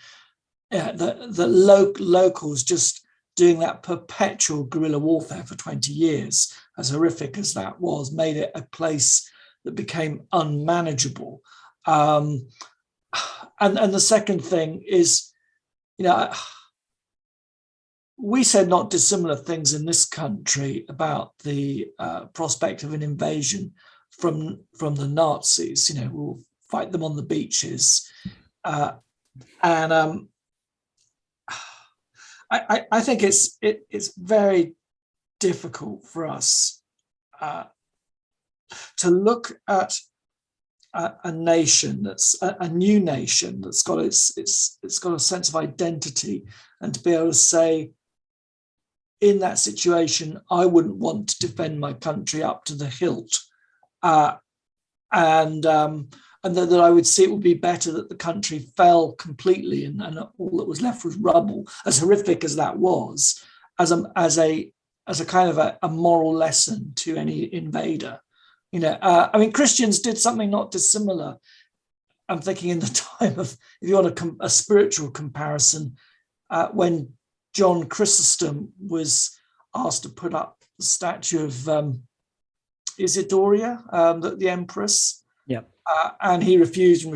The locals just doing that perpetual guerrilla warfare for 20 years, as horrific as that was, made it a place that became unmanageable. And the second thing is, we said not dissimilar things in this country about the prospect of an invasion from the Nazis. We'll fight them on the beaches. I think it's very difficult for us to look at a nation that's a new nation that's got it's got a sense of identity, and to be able to say, in that situation, I wouldn't want to defend my country up to the hilt, and that I would see it would be better that the country fell completely and all that was left was rubble, as horrific as that was, as a kind of a moral lesson to any invader. Christians did something not dissimilar. I'm thinking in the time of, if you want a spiritual comparison, when John Chrysostom was asked to put up the statue of Isidora, the empress. Yeah. And he refused.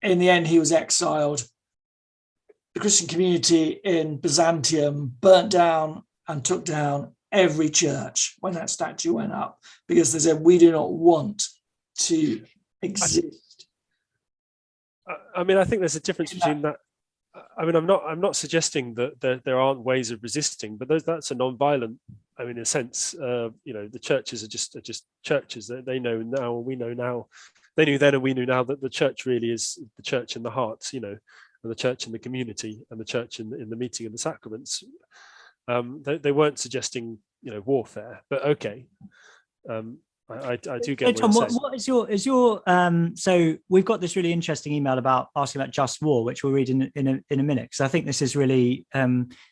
In the end, he was exiled. The Christian community in Byzantium burnt down and took down every church when that statue went up, because they said, we do not want to exist. I think there's a difference between that. I'm not suggesting that there aren't ways of resisting, but that's a non-violent. In a sense, the churches are just churches. They know now, and we know now. They knew then, and we knew now, that the church really is the church in the heart, and the church in the community, and the church in the meeting of the sacraments. They weren't suggesting, warfare, but okay. I do get. So Tom, what is your so we've got this really interesting email about asking about just war, which we'll read in a minute, because I think this is really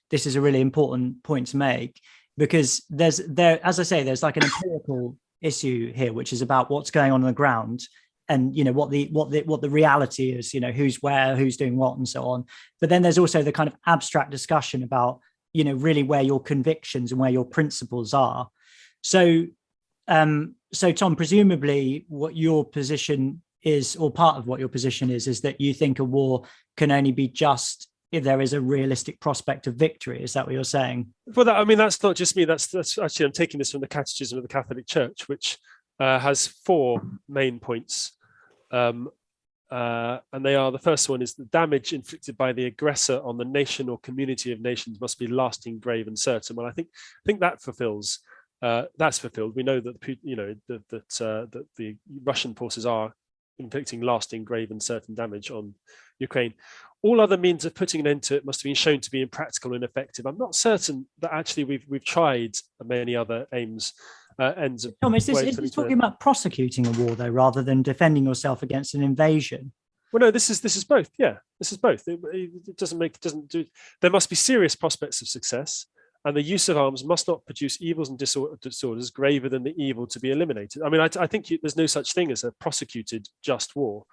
this is a really important point to make, because there's as I say, there's like an empirical issue here, which is about what's going on the ground, and what the reality is, who's where, who's doing what, and so on. But then there's also the kind of abstract discussion about really where your convictions and where your principles are. So Tom, presumably what your position is, or part of what your position is that you think a war can only be just if there is a realistic prospect of victory. Is that what you're saying? Well, that's not just me. That's actually, I'm taking this from the Catechism of the Catholic Church, which has 4 main points. And they are: the first one is the damage inflicted by the aggressor on the nation or community of nations must be lasting, grave, and certain. Well, I think that fulfills. That's fulfilled. We know that that the Russian forces are inflicting lasting, grave, and certain damage on Ukraine. All other means of putting an end to it must have been shown to be impractical and ineffective. I'm not certain that actually we've tried many other ends. Ends of. Tom, is this talking about prosecuting a war though, rather than defending yourself against an invasion? Well, no, this is both. Yeah, this is both. It doesn't do. There must be serious prospects of success, and the use of arms must not produce evils and disorders graver than the evil to be eliminated. I think there's no such thing as a prosecuted just war.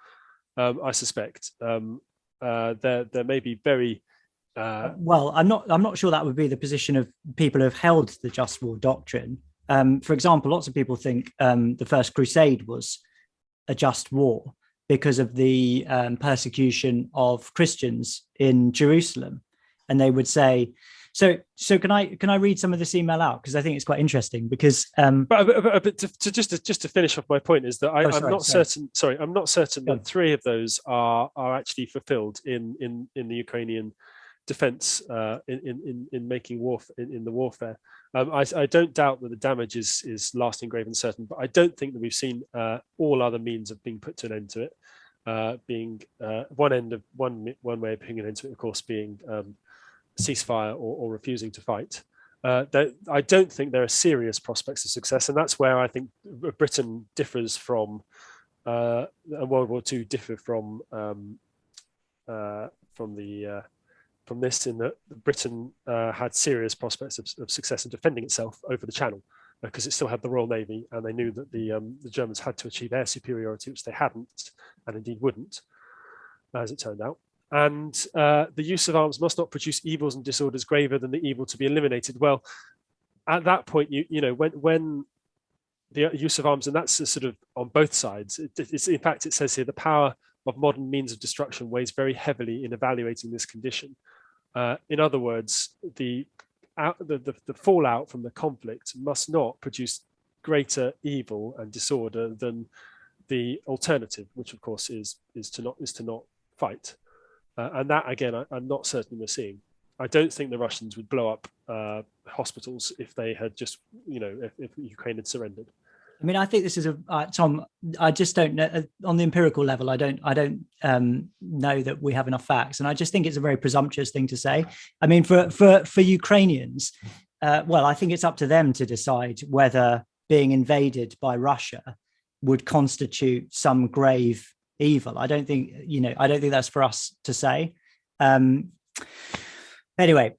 I suspect there may be very. Well, I'm not sure that would be the position of people who have held the just war doctrine. For example, lots of people think the First Crusade was a just war because of the persecution of Christians in Jerusalem, and they would say. So can I read some of this email out, because I think it's quite interesting, because but to finish off my point is that I'm not certain that 3 of those are actually fulfilled in the Ukrainian defense in making war in the warfare. I don't doubt that the damage is lasting, grave, and certain, but I don't think that we've seen all other means of being put to an end to it. Being one way of putting an end to it, of course, being ceasefire or refusing to fight. I don't think there are serious prospects of success, and that's where I think Britain differs from and World War II differ from this, in that Britain had serious prospects of success in defending itself over the Channel, because it still had the Royal Navy, and they knew that the Germans had to achieve air superiority, which they hadn't, and indeed wouldn't, as it turned out. And the use of arms must not produce evils and disorders graver than the evil to be eliminated. Well, at that point, when the use of arms, and that's sort of on both sides. It's, in fact, it says here, the power of modern means of destruction weighs very heavily in evaluating this condition. In other words, the fallout from the conflict must not produce greater evil and disorder than the alternative, which of course is to not fight. And that, again, I'm not certain we're seeing. I don't think the Russians would blow up hospitals if they had just, if Ukraine had surrendered. I mean, I think this is Tom. I just don't know on the empirical level. I don't know that we have enough facts, and I just think it's a very presumptuous thing to say. I mean, for Ukrainians, well, I think it's up to them to decide whether being invaded by Russia would constitute some grave evil. I don't think that's for us to say. Anyway,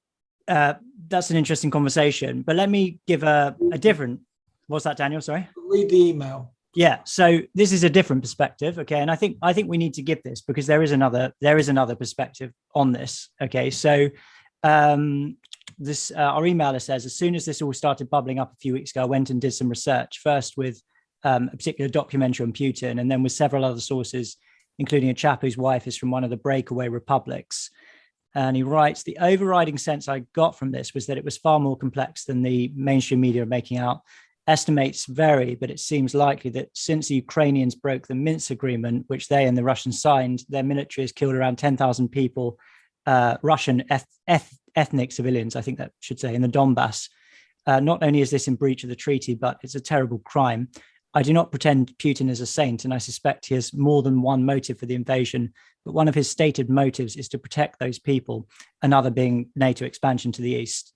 that's an interesting conversation. But let me give a different. What's that, Daniel? Sorry. Read the email. Yeah. So this is a different perspective. Okay. And I think we need to give this because there is another perspective on this. Okay. So this our emailer says, as soon as this all started bubbling up a few weeks ago, I went and did some research, first with a particular documentary on Putin, and then with several other sources, including a chap whose wife is from one of the breakaway republics. And he writes, the overriding sense I got from this was that it was far more complex than the mainstream media are making out. Estimates vary, but it seems likely that since the Ukrainians broke the Minsk agreement, which they and the Russians signed, their military has killed around 10,000 people, Russian ethnic civilians, I think that should say, in the Donbass. Not only is this in breach of the treaty, but it's a terrible crime. I do not pretend Putin is a saint, and I suspect he has more than one motive for the invasion, but one of his stated motives is to protect those people, another being NATO expansion to the east,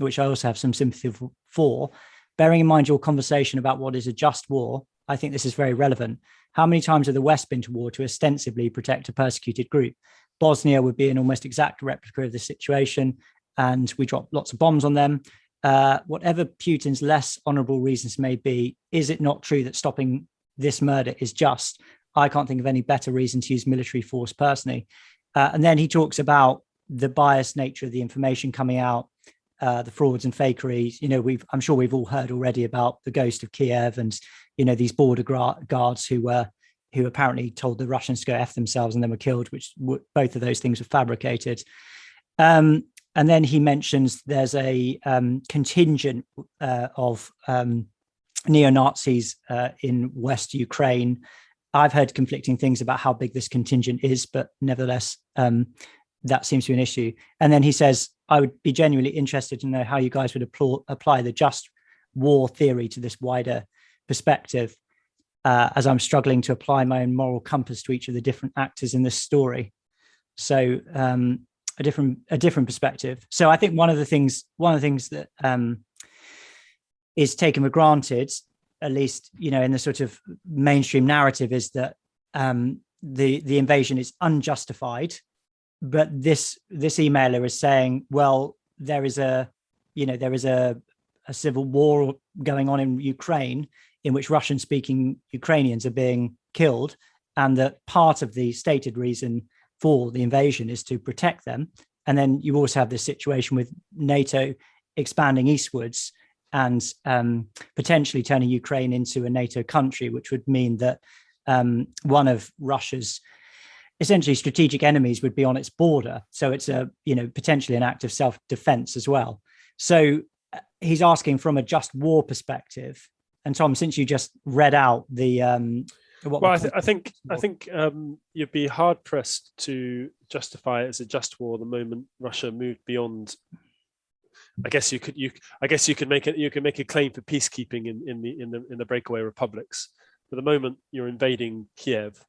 which I also have some sympathy for. Bearing in mind your conversation about what is a just war, I think this is very relevant. How many times have the West been to war to ostensibly protect a persecuted group? Bosnia would be an almost exact replica of this situation, and we dropped lots of bombs on them. Whatever Putin's less honorable reasons may be, is it not true that stopping this murder is just? I can't think of any better reason to use military force personally. And then he talks about the biased nature of the information coming out, the frauds and fakery. I'm sure we've all heard already about the ghost of Kiev and, these border guards who apparently told the Russians to go F themselves and then were killed, which both of those things were fabricated. And then he mentions there's a contingent of neo-Nazis in West Ukraine. I've heard conflicting things about how big this contingent is, but nevertheless, that seems to be an issue. And then he says, I would be genuinely interested to know how you guys would apply the just war theory to this wider perspective, as I'm struggling to apply my own moral compass to each of the different actors in this story. So a different perspective. So I think one of the things that is taken for granted, at least in the sort of mainstream narrative, is that the invasion is unjustified. But this emailer is saying, well, there is a civil war going on in Ukraine in which Russian-speaking Ukrainians are being killed, and that part of the stated reason for the invasion is to protect them. And then you also have this situation with NATO expanding eastwards and potentially turning Ukraine into a NATO country, which would mean that one of Russia's essentially strategic enemies would be on its border. So it's potentially an act of self-defense as well. So he's asking from a just war perspective. And Tom, since you just read out the Well, I think you'd be hard pressed to justify it as a just war the moment Russia moved beyond. I guess you could make a claim for peacekeeping in the breakaway republics. But the moment you're invading Kiev,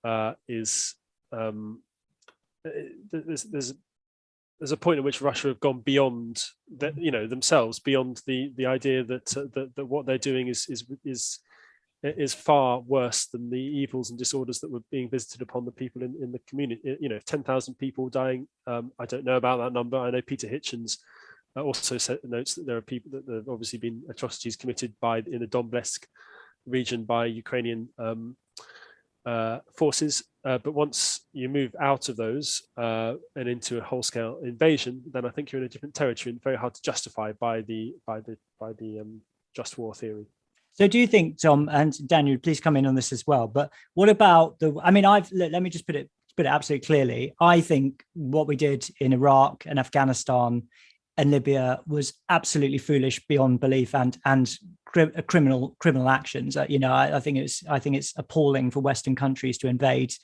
there's a point at which Russia have gone beyond that, themselves, beyond the idea that what they're doing is far worse than the evils and disorders that were being visited upon the people in the community. 10,000 people dying. I don't know about that number. I know Peter Hitchens also notes that there are people that there have obviously been atrocities committed in the Donbass region by Ukrainian forces. But once you move out of those and into a whole-scale invasion, then I think you're in a different territory and very hard to justify by the just war theory. So do you think, Tom, and Daniel, please come in on this as well, but what about let me just put it absolutely clearly. I think what we did in Iraq and Afghanistan and Libya was absolutely foolish beyond belief and criminal actions. I think it's appalling for Western countries to invade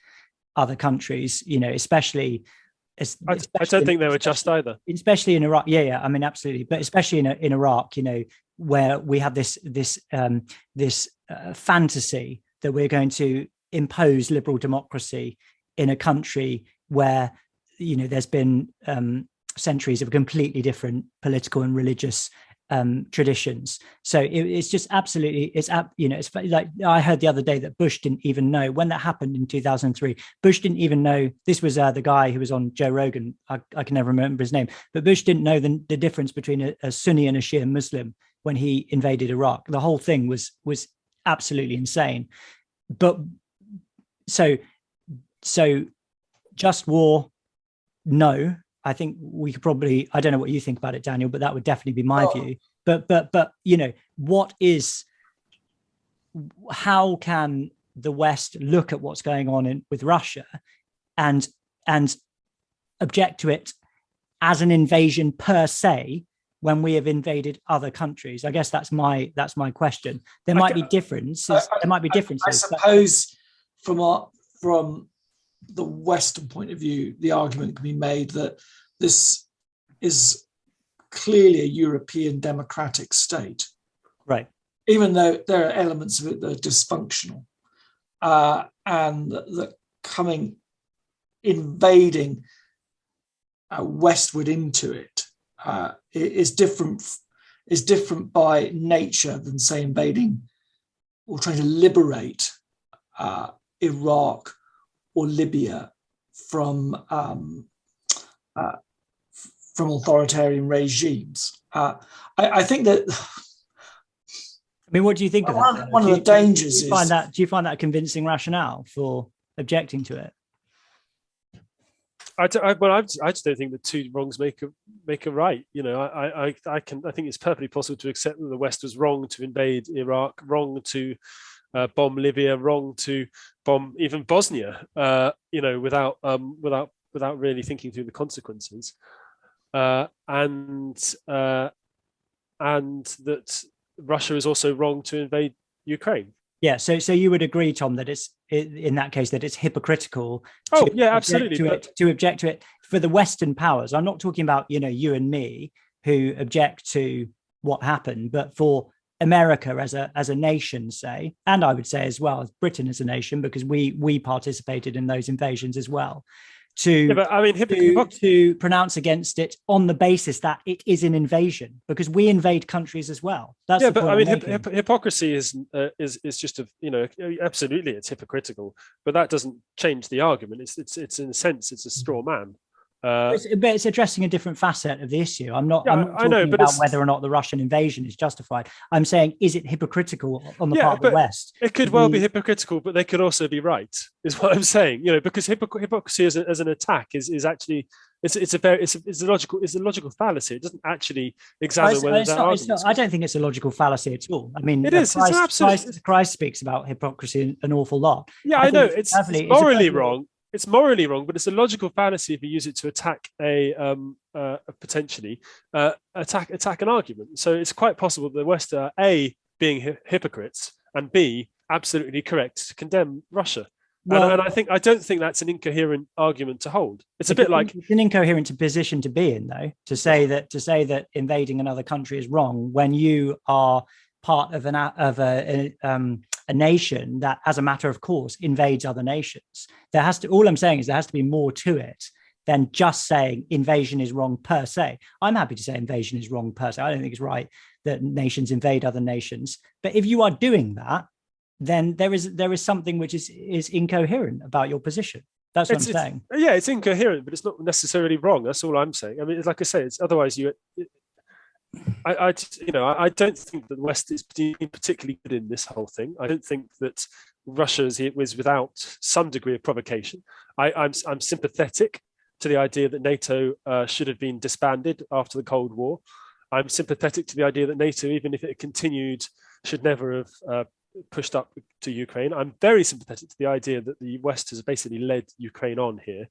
other countries, especially. I don't think they were just either. Especially in Iraq. Yeah. I mean, absolutely. But especially in Iraq, where we have this fantasy that we're going to impose liberal democracy in a country where, there's been centuries of completely different political and religious traditions. So it's just absolutely, it's like I heard the other day that Bush didn't even know when that happened in 2003. Bush didn't even know. This was the guy who was on Joe Rogan. I can never remember his name, but Bush didn't know the difference between a Sunni and a Shia Muslim when he invaded Iraq. The whole thing was absolutely insane. But so just war, no. I think we could probably, I don't know what you think about it, Daniel, but that would definitely be my view. But how can the West look at what's going on with Russia and object to it as an invasion per se when we have invaded other countries? I guess that's my question. There might be differences. I suppose from the Western point of view, the argument can be made that this is clearly a European democratic state, right? Even though there are elements of it that are dysfunctional, and that invading westward into it is different by nature than, say, invading or trying to liberate Iraq or Libya from authoritarian regimes. I think that. I mean, what do you think of that? One of the dangers do you find that a convincing rationale for objecting to it? I just don't think that two wrongs make a right. I think it's perfectly possible to accept that the West was wrong to invade Iraq, wrong to bomb Libya, wrong to bomb even Bosnia. Without really thinking through the consequences, and that Russia is also wrong to invade Ukraine. Yeah, so you would agree, Tom, that it's in that case that it's hypocritical. Absolutely. To object to it for the Western powers. I'm not talking about you and me who object to what happened, but for America as a nation, say, and I would say as well as Britain as a nation, because we participated in those invasions as well. To pronounce against it on the basis that it is an invasion, because we invade countries as well. That's hypocrisy is just absolutely, it's hypocritical, but that doesn't change the argument. It's in a sense it's a straw man. But it's addressing a different facet of the issue. I'm not talking about whether or not the Russian invasion is justified. I'm saying, is it hypocritical on the part of the West? It could well be hypocritical, but they could also be right, is what I'm saying. Because hypocrisy as an attack is actually it's a logical fallacy. It doesn't actually examine whether that argument. I don't think it's a logical fallacy at all. I mean, it is. Christ speaks about hypocrisy an awful lot. Yeah, I know it's morally wrong. It's morally wrong, but it's a logical fallacy if you use it to attack potentially attack an argument. So it's quite possible that the West are A, being hypocrites, and B, absolutely correct to condemn Russia. Well, and I don't think that's an incoherent argument to hold. It's a bit like it's an incoherent position to be in, though, to say that invading another country is wrong when you are part of a nation that, as a matter of course, invades other nations. All I'm saying is there has to be more to it than just saying invasion is wrong per se. I'm happy to say invasion is wrong per se. I don't think it's right that nations invade other nations. But if you are doing that, then there is something which is incoherent about your position. That's what I'm saying. Yeah, it's incoherent, but it's not necessarily wrong. That's all I'm saying. I mean, like I say, it's otherwise I don't think that the West is particularly good in this whole thing. I don't think that Russia was without some degree of provocation. I'm sympathetic to the idea that NATO should have been disbanded after the Cold War. I'm sympathetic to the idea that NATO, even if it continued, should never have pushed up to Ukraine. I'm very sympathetic to the idea that the West has basically led Ukraine on here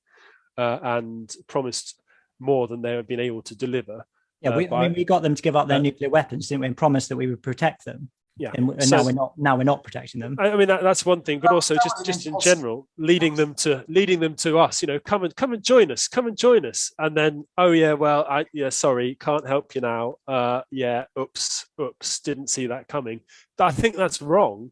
and promised more than they have been able to deliver. Yeah, we got them to give up their nuclear weapons, didn't we, and promised that we would protect them. Yeah, and so, now we're not protecting them. I mean that's one thing, but also just in general, leading them to us. Come and join us, and then sorry, can't help you now. Oops, didn't see that coming. I think that's wrong.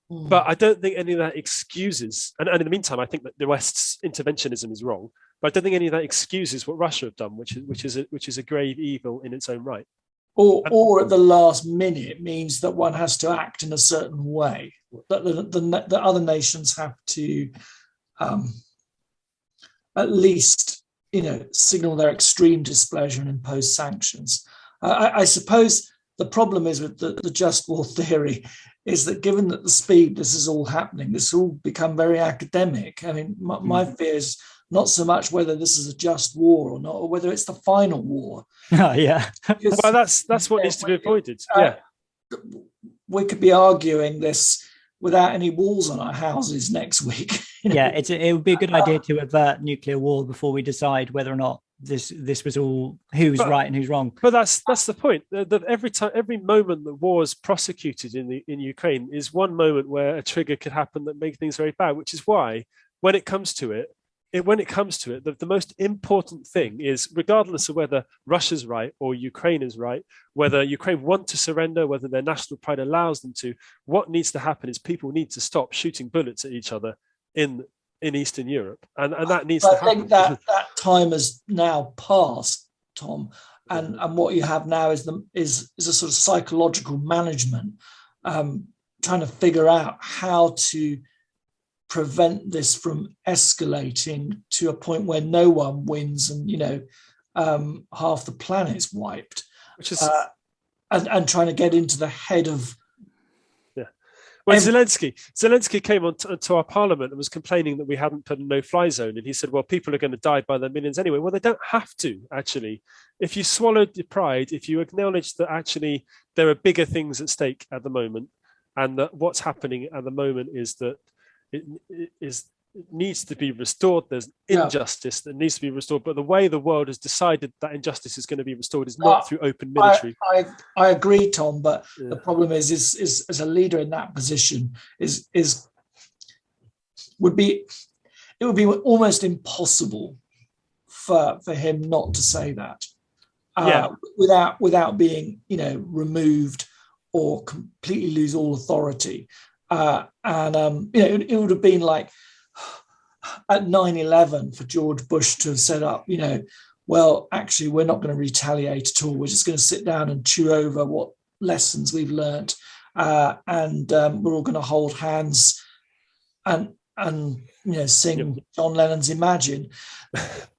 But I don't think any of that excuses. And in the meantime, I think that the West's interventionism is wrong. But I don't think any of that excuses what Russia have done, which is a grave evil in its own right. Or at the last minute means that one has to act in a certain way, that the other nations have to at least signal their extreme displeasure and impose sanctions. I suppose the problem is with the just war theory is that given that the speed this is all happening, this will become very academic. I mean, my fear is not so much whether this is a just war or not, or whether it's the final war. Oh, yeah. Well, that's what needs to be avoided. We could be arguing this without any walls on our houses next week. Yeah, it would be a good idea to avert nuclear war before we decide whether or not this was all who's right and who's wrong. But that's the point. That every moment that war is prosecuted in Ukraine is one moment where a trigger could happen that make things very bad. Which is why when it comes to it, the most important thing is, regardless of whether Russia's right or Ukraine is right, whether Ukraine want to surrender, whether their national pride allows them to, what needs to happen is people need to stop shooting bullets at each other in Eastern Europe, and that needs to happen. I think that time has now passed, Tom, and what you have now is a sort of psychological management, trying to figure out how to prevent this from escalating to a point where no one wins and half the planet's wiped, which is and trying to get into the head of Zelensky came onto our parliament and was complaining that we hadn't put a no-fly zone, and he said, well, people are going to die by the millions anyway. Well, they don't have to, actually. If you swallowed your pride, if you acknowledge that actually there are bigger things at stake at the moment, and that what's happening at the moment is that it needs to be restored. There's injustice that needs to be restored, but the way the world has decided that injustice is going to be restored is not through open military. I agree, Tom, but the problem is as a leader in that position it would be almost impossible for him not to say that without being removed or completely lose all authority. It would have been like at 9/11 for George Bush to have set up, well, actually, we're not going to retaliate at all. We're just going to sit down and chew over what lessons we've learned, and we're all going to hold hands and sing John Lennon's Imagine.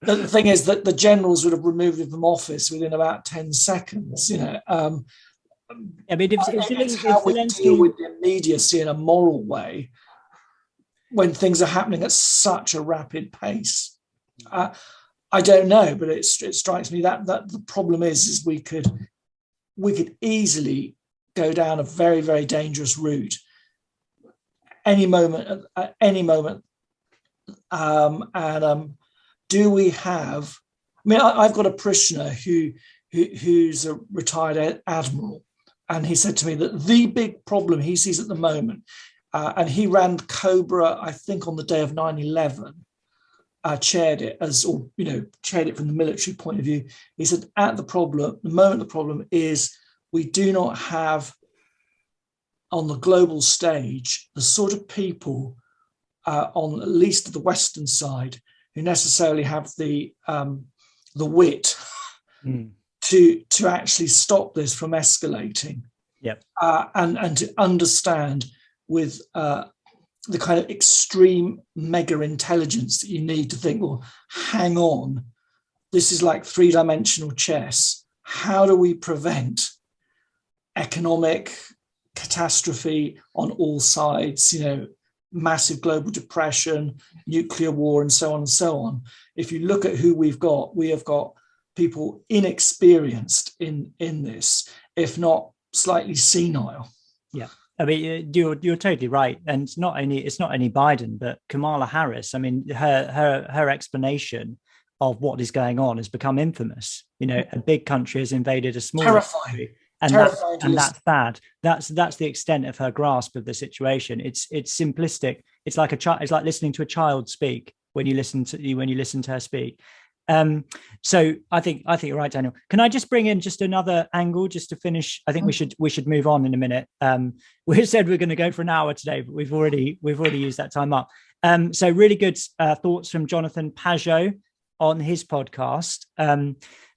The thing is that the generals would have removed him from office within about 10 seconds. I mean, it's how we deal with the immediacy in a moral way when things are happening at such a rapid pace. I don't know, but it strikes me that the problem is we could easily go down a very, very dangerous route any moment. Do we have? I mean, I've got a parishioner who's a retired admiral, and he said to me that the big problem he sees at the moment and he ran Cobra, I think, on the day of 9/11. Chaired it chaired it from the military point of view. He said, the moment the problem is we do not have on the global stage the sort of people on at least the Western side who necessarily have the wit to actually stop this from escalating. Yep. And to understand with the kind of extreme mega intelligence that you need to think, well, hang on, this is like three-dimensional chess. How do we prevent economic catastrophe on all sides, massive global depression, nuclear war, and so on and so on? If you look at who we have got people inexperienced in this, if not slightly senile. Yeah. I mean, you're totally right, and it's not only Biden, but Kamala Harris. I mean, her explanation of what is going on has become infamous. A big country has invaded a small country, and that's bad. That's the extent of her grasp of the situation. It's simplistic. It's like it's like listening to a child speak when you listen to her speak. So I think you're right, Daniel. Can I just bring in just another angle just to finish? I think we should move on in a minute. We said we're going to go for an hour today, but we've already used that time up. So really good thoughts from Jonathan Pageau on his podcast.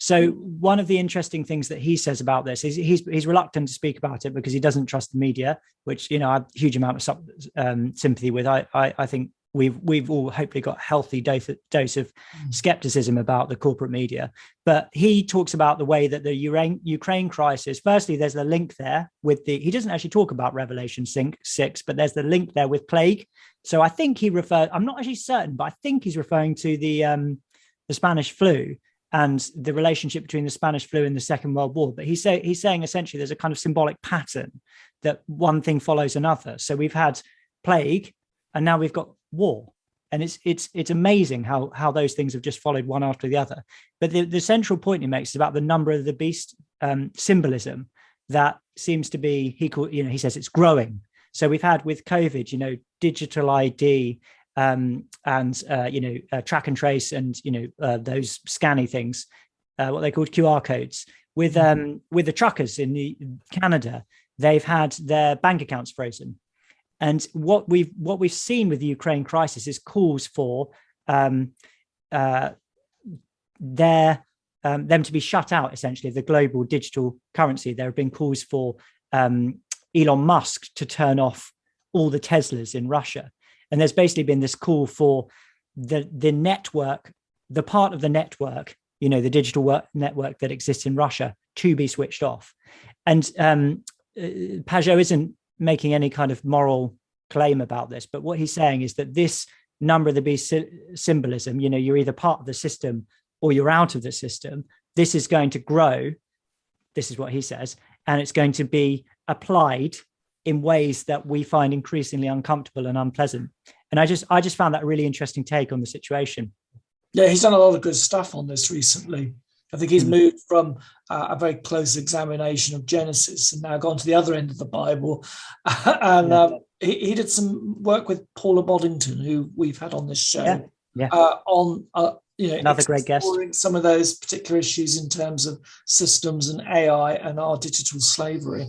So one of the interesting things that he says about this is he's reluctant to speak about it because he doesn't trust the media, which I have a huge amount of sympathy with. I think we've all hopefully got a healthy dose of skepticism about the corporate media. But he talks about the way that the Ukraine crisis, firstly, there's the link there with he doesn't actually talk about Revelation 6, but there's the link there with plague. So I think I'm not actually certain, but I think he's referring to the Spanish flu and the relationship between the Spanish flu and the Second World War. But he's saying essentially there's a kind of symbolic pattern that one thing follows another. So we've had plague, and now we've got war, and it's amazing how those things have just followed one after the other. But the central point he makes is about the number of the beast, symbolism that seems to be, he says it's growing. So we've had with COVID, digital ID, and track and trace, and those scanny things, what they called QR codes. With the truckers in Canada, they've had their bank accounts frozen. And what we've seen with the Ukraine crisis is calls for them to be shut out, essentially, of the global digital currency. There have been calls for Elon Musk to turn off all the Teslas in Russia. And there's basically been this call for the network, the part of the network, the digital network that exists in Russia, to be switched off. And Pageau isn't making any kind of moral claim about this, but what he's saying is that this number of the beast symbolism, you're either part of the system or you're out of the system. This is going to grow. This is what he says, and it's going to be applied in ways that we find increasingly uncomfortable and unpleasant. And I just found that a really interesting take on the situation. Yeah, he's done a lot of good stuff on this recently. I think he's moved from a very close examination of Genesis and now gone to the other end of the Bible. And he did some work with Paula Boddington, who we've had on this show, on another great guest, some of those particular issues in terms of systems and AI and our digital slavery.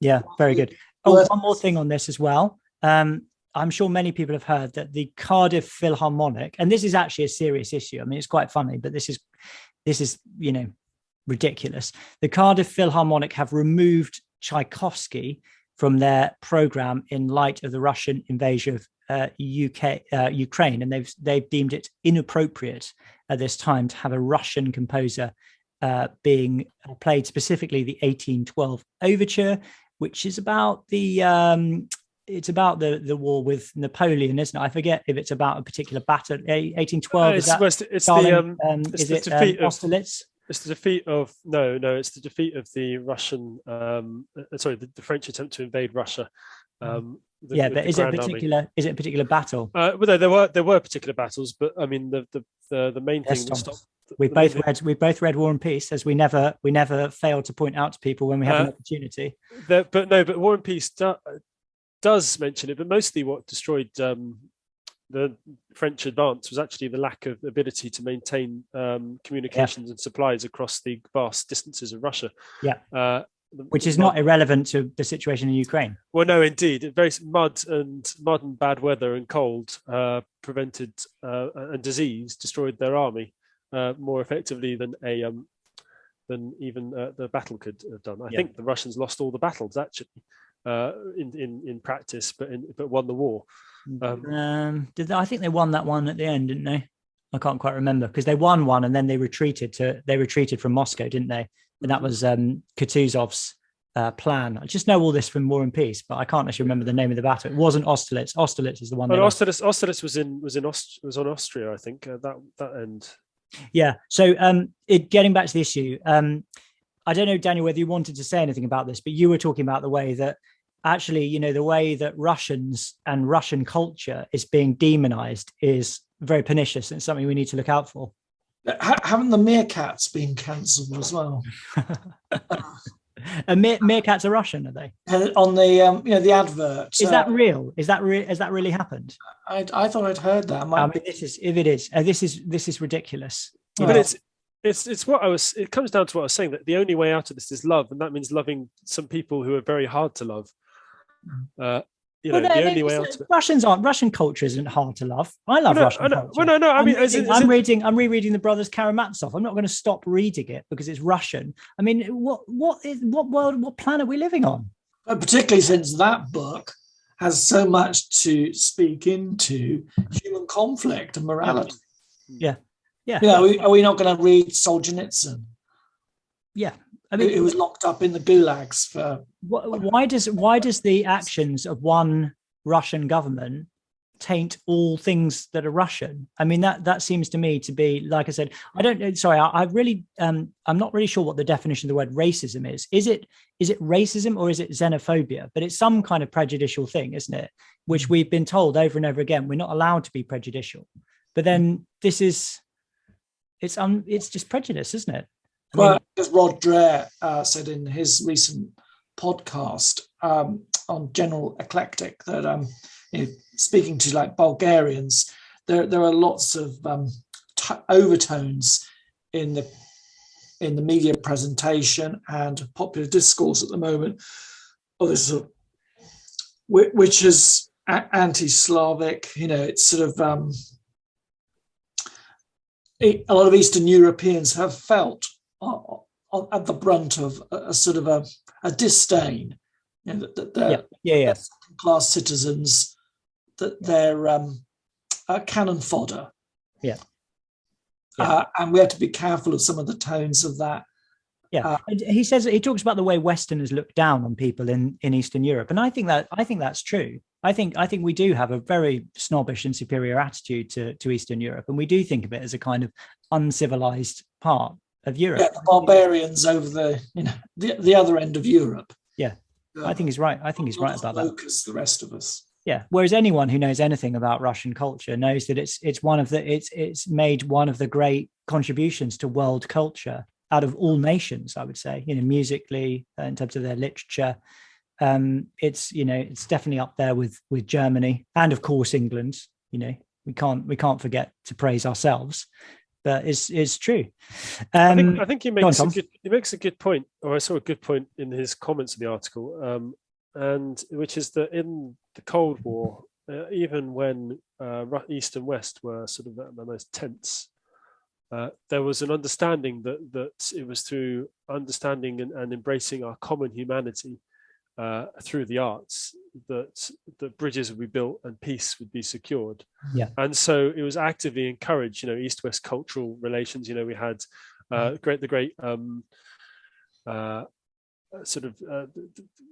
Yeah, very good. Oh, one more thing on this as well. I'm sure many people have heard that the Cardiff Philharmonic, and this is actually a serious issue. I mean, it's quite funny, but this is ridiculous. The Cardiff Philharmonic have removed Tchaikovsky from their program in light of the Russian invasion of Ukraine, and they've deemed it inappropriate at this time to have a Russian composer being played, specifically the 1812 overture, which is about the war with Napoleon, isn't it? I forget if it's about a particular battle. 1812 is that? Is it Austerlitz? It's the defeat of it's the defeat of the Russian. The French attempt to invade Russia. Is it a particular battle? Well, there were particular battles, but I mean the main thing that stopped. We both read War and Peace, as we never fail to point out to people when we have an opportunity. But War and Peace does mention it, but mostly what destroyed the French advance was actually the lack of ability to maintain communications and supplies across the vast distances of Russia. Yeah. Which is not irrelevant to the situation in Ukraine. Well, no, indeed. Very mud and bad weather and cold prevented and disease destroyed their army more effectively than even the battle could have done. I think the Russians lost all the battles actually in practice, but won the war. I think they won that one at the end, didn't they? I can't quite remember, because they won one and then they retreated from Moscow, didn't they? And that was Kutuzov's plan. I just know all this from War and Peace, but I can't actually remember the name of the battle. It wasn't Austerlitz. Austerlitz is the one. Austerlitz was on Austria, I think. That end. Yeah. So getting back to the issue, I don't know, Daniel, whether you wanted to say anything about this, but you were talking about the way that actually, the way that Russians and Russian culture is being demonized is very pernicious, and it's something we need to look out for. Haven't the meerkats been cancelled as well? And meerkats are Russian, are they? On the the advert. Is that real? Has that really happened? I thought I'd heard that. This is ridiculous. But it's what I was. It comes down to what I was saying, that the only way out of this is love, and that means loving some people who are very hard to love. The only way out. Russian culture isn't hard to love. I love Russian culture. Well, no. I'm rereading the Brothers Karamazov. I'm not going to stop reading it because it's Russian. I mean, what planet are we living on? Particularly since that book has so much to speak into human conflict and morality. Yeah. Are we not going to read Solzhenitsyn? Yeah. I mean, it was locked up in the gulags for. Why does the actions of one Russian government taint all things that are Russian? I mean, that seems to me to be, like I said, I don't know. Sorry, I really, I'm not really sure what the definition of the word racism is. Is it racism or is it xenophobia? But it's some kind of prejudicial thing, isn't it? Which we've been told over and over again, we're not allowed to be prejudicial. But then it's just prejudice, isn't it? Well, as Rod Dreher said in his recent podcast on General Eclectic, that speaking to like Bulgarians, there are lots of overtones in the media presentation and popular discourse at the moment, which is anti-Slavic. It's sort of a lot of Eastern Europeans have felt at the brunt of a sort of a disdain, that they're second-class citizens, that they're cannon fodder. And we have to be careful of some of the tones of that. He talks about the way Westerners look down on people in Eastern Europe, and I think that's true. I think we do have a very snobbish and superior attitude to Eastern Europe, and we do think of it as a kind of uncivilized part of Europe. The barbarians over the other end of Europe. I think he's right. I think he's right about that. As the rest of us. Yeah. Whereas anyone who knows anything about Russian culture knows that it's made one of the great contributions to world culture out of all nations, I would say, musically, in terms of their literature. It's definitely up there with Germany and of course England. We can't forget to praise ourselves, but it's true. I think he makes a good point, or I saw a good point in his comments in the article, and which is that in the Cold War, even when East and West were sort of at the most tense, there was an understanding that it was through understanding and embracing our common humanity through the arts that bridges would be built and peace would be secured. And so it was actively encouraged. East-West cultural relations. We had the great sort of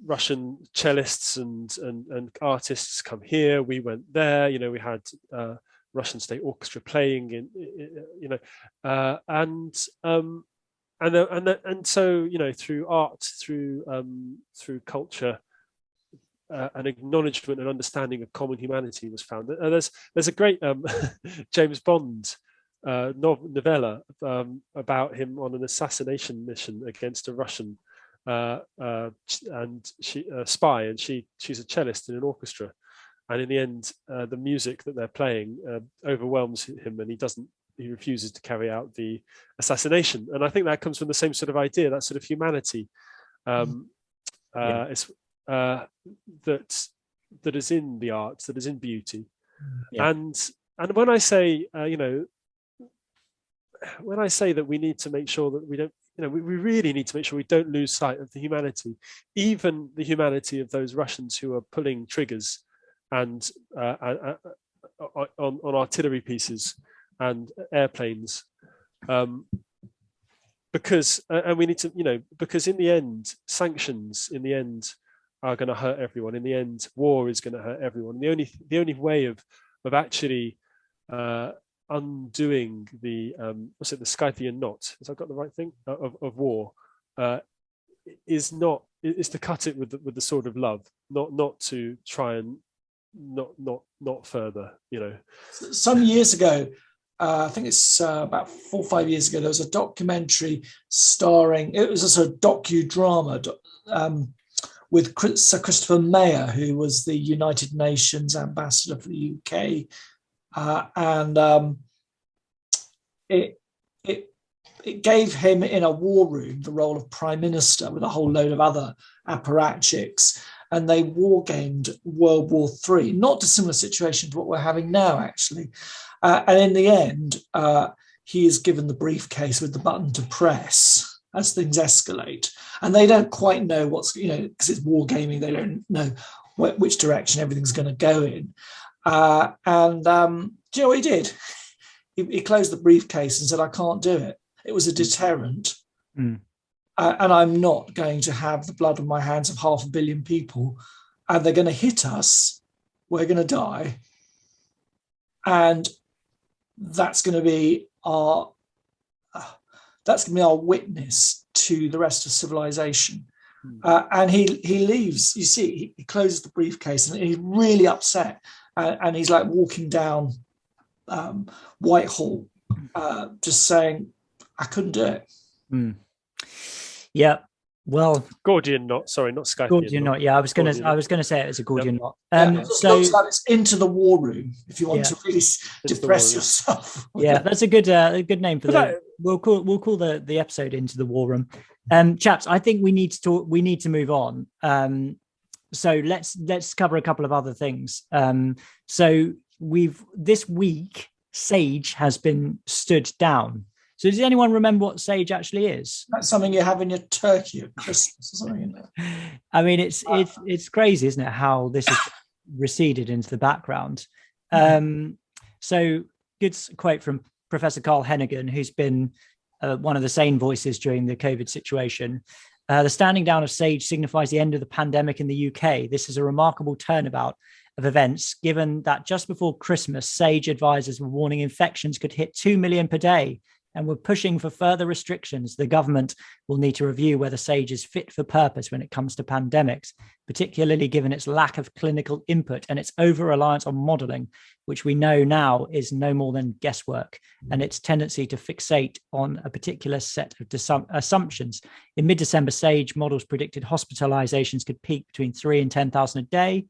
Russian cellists and artists come here. We went there. We had Russian state orchestra playing and so through art, through culture, an acknowledgement and understanding of common humanity was found. There's a great James Bond novella about him on an assassination mission against a Russian and she spy, and she's a cellist in an orchestra, and in the end, the music that they're playing overwhelms him, and he refuses to carry out the assassination. And I think that comes from the same sort of idea, that sort of humanity that is in the arts, that is in beauty. And when I say when I say that we need to make sure that we don't, we really need to make sure we don't lose sight of the humanity, even the humanity of those Russians who are pulling triggers and on artillery pieces and airplanes, because and we need to, because in the end, sanctions in the end are going to hurt everyone. In the end, war is going to hurt everyone. The only way of actually undoing the the Scythian knot, has I got the right thing, of war, is to cut it with the sword of love, not to try and not further. Some years ago, I think it's about 4 or 5 years ago, there was a documentary starring, it was a sort of docudrama with Sir Christopher Mayer, who was the United Nations ambassador for the UK. And it gave him in a war room the role of prime minister with a whole load of other apparatchiks, and they war gamed World War III, not a similar situation to what we're having now, actually. And in the end, he is given the briefcase with the button to press as things escalate. And they don't quite know what's, because it's war gaming, they don't know which direction everything's going to go in. Do you know what he did? He closed the briefcase and said, I can't do it. It was a deterrent. And I'm not going to have the blood on my hands of 500 million people. And they're going to hit us. We're going to die. And that's going to be our witness to the rest of civilization. And he leaves. You see, he closes the briefcase and he's really upset. And he's like walking down Whitehall, just saying, I couldn't do it. Yeah. Well, Gordian knot. Sorry, not Skythian. Gordian knot. Yeah, I was going to say it was a Gordian knot. So looks like it's into the war room if you want to really depress yourself. Yeah, that's a good name for that. We'll call the episode Into the War Room. Chaps, I think we need to talk. We need to move on. So let's cover a couple of other things. So this week Sage has been stood down. So does anyone remember what sage actually is? That's something you have in your turkey at Christmas or something, isn't it? I mean, it's crazy, isn't it, how this has receded into the background. So good quote from Professor Carl Hennigan, who's been one of the sane voices during the COVID situation. The standing down of sage signifies the end of the pandemic in the UK. This is a remarkable turnabout of events, given that just before Christmas, sage advisors were warning infections could hit 2 million per day, and we're pushing for further restrictions. The government will need to review whether sage is fit for purpose when it comes to pandemics, particularly given its lack of clinical input and its over-reliance on modelling, which we know now is no more than guesswork, and its tendency to fixate on a particular set of assumptions. In mid-December, sage models predicted hospitalizations could peak between 3 and 10,000 a day,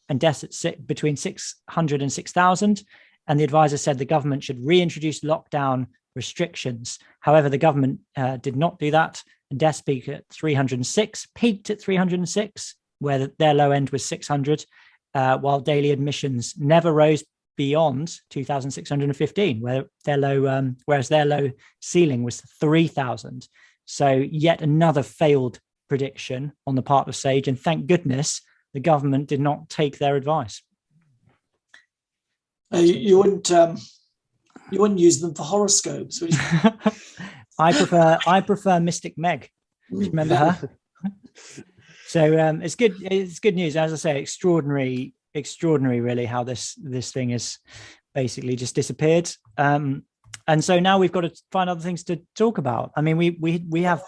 and deaths at between 600 and 6,000. And the advisor said the government should reintroduce lockdown restrictions. However, the government did not do that, and deaths peaked at 306, where their low end was 600, while daily admissions never rose beyond 2,615, whereas their low ceiling was 3,000. So yet another failed prediction on the part of Sage, and thank goodness the government did not take their advice. You wouldn't use them for horoscopes, would you? I prefer Mystic Meg. Remember her? So it's good. It's good news, as I say. Extraordinary, really, how this thing has basically just disappeared. And so now we've got to find other things to talk about. I mean, we have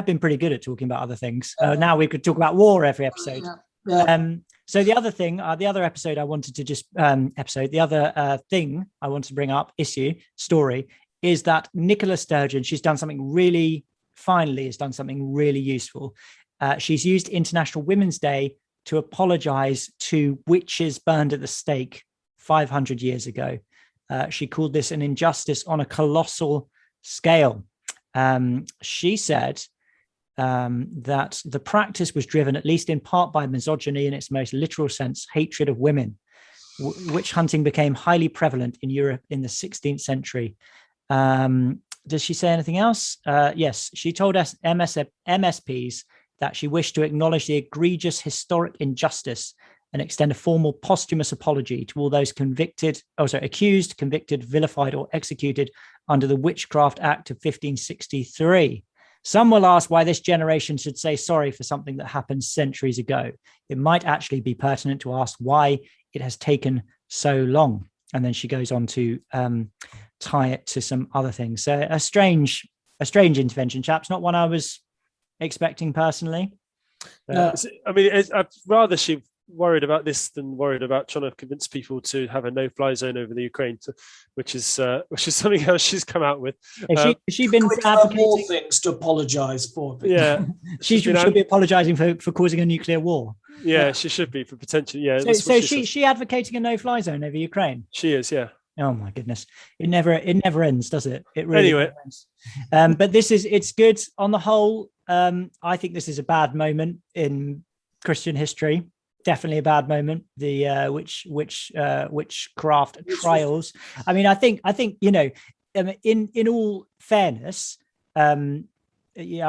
been pretty good at talking about other things. Now we could talk about war every episode. Yeah. So the other thing, the other episode I wanted to just the other thing I wanted to bring up, story, is that Nicola Sturgeon, she's done something really finally has done something really useful. She's used International Women's Day to apologize to witches burned at the stake 500 years ago. She called this an injustice on a colossal scale. She said that the practice was driven, at least in part, by misogyny in its most literal sense, hatred of women. Witch hunting became highly prevalent in Europe in the 16th century. Does she say anything else? Yes, she told us MSPs that she wished to acknowledge the egregious historic injustice and extend a formal posthumous apology to all those accused, convicted, vilified, or executed under the Witchcraft Act of 1563. Some will ask why this generation should say sorry for something that happened centuries ago. It might actually be pertinent to ask why it has taken so long. And then she goes on to tie it to some other things. So a strange intervention, chaps. Not one I was expecting personally. I mean, I'd rather she worried about this than worried about trying to convince people to have a no-fly zone over the Ukraine, which is something else she's come out with. Has she been advocating more things to apologise for? Yeah, she should be apologising for causing a nuclear war. Yeah, she should be for potential. Yeah. So she advocating a no-fly zone over Ukraine. She is. Yeah. Oh my goodness, it never ends, does it? It really anyway. Ends. But it's good on the whole. I think this is a bad moment in Christian history. Definitely a bad moment. The witchcraft trials. I mean, I think in all fairness, I'm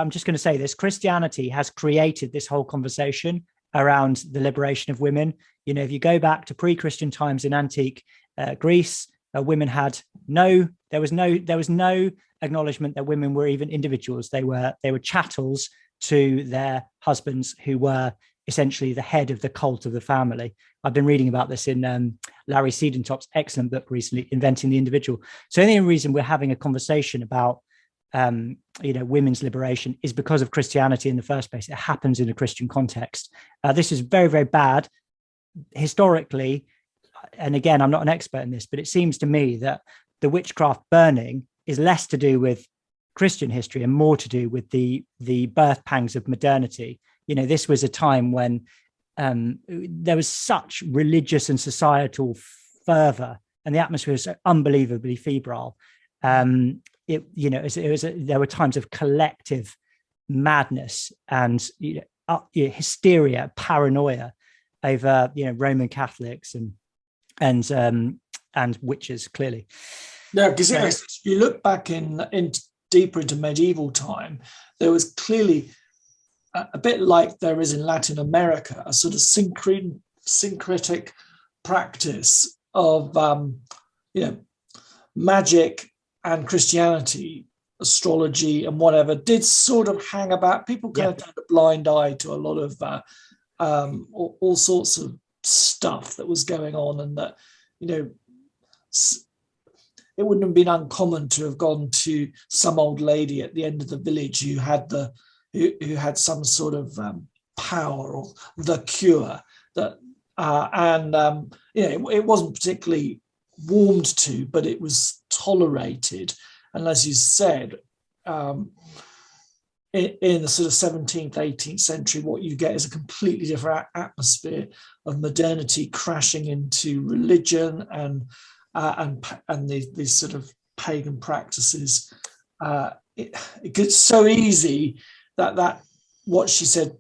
just going to say this: Christianity has created this whole conversation around the liberation of women. You know, if you go back to pre-Christian times in antique Greece, women had there was no acknowledgement that women were even individuals. They were chattels to their husbands, who were essentially the head of the cult of the family. I've been reading about this in Larry Siedentop's excellent book recently, Inventing the Individual. So the only reason we're having a conversation about women's liberation is because of Christianity in the first place. It happens in a Christian context. This is very, very bad historically. And again, I'm not an expert in this, but it seems to me that the witchcraft burning is less to do with Christian history and more to do with the birth pangs of modernity. You know, this was a time when there was such religious and societal fervor, and the atmosphere was so unbelievably febrile. There were times of collective madness and hysteria, paranoia over Roman Catholics and witches, clearly. No, because if you look back in deeper into medieval time, there was clearly a bit like there is in Latin America, a sort of syncretic practice of magic and Christianity, astrology and whatever did sort of hang about. People kind of turned a blind eye to a lot of all sorts of stuff that was going on, and that it wouldn't have been uncommon to have gone to some old lady at the end of the village who had some sort of power or the cure that it wasn't particularly warmed to, but it was tolerated. And as you said, in the sort of 17th, 18th century, what you get is a completely different atmosphere of modernity crashing into religion and these sort of pagan practices. It gets so easy that what she said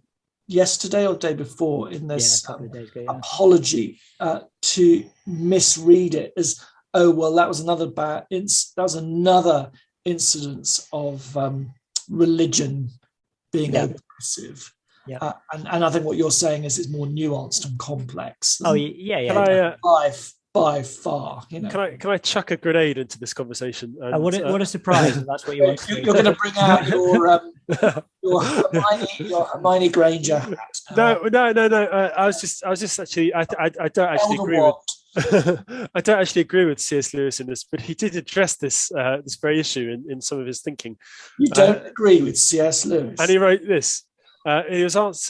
yesterday or the day before in this apology to misread it as, oh well, that was another incidence of religion being oppressive. And I think what you're saying is it's more nuanced and complex. By far, Can I chuck a grenade into this conversation? And, what a surprise! That's what you want. You're going to bring out your Hermione Granger hat. No. I was just actually. I don't actually agree with. I don't actually agree with C.S. Lewis in this, but he did address this very issue in some of his thinking. You don't agree with C.S. Lewis, and he wrote this. He was asked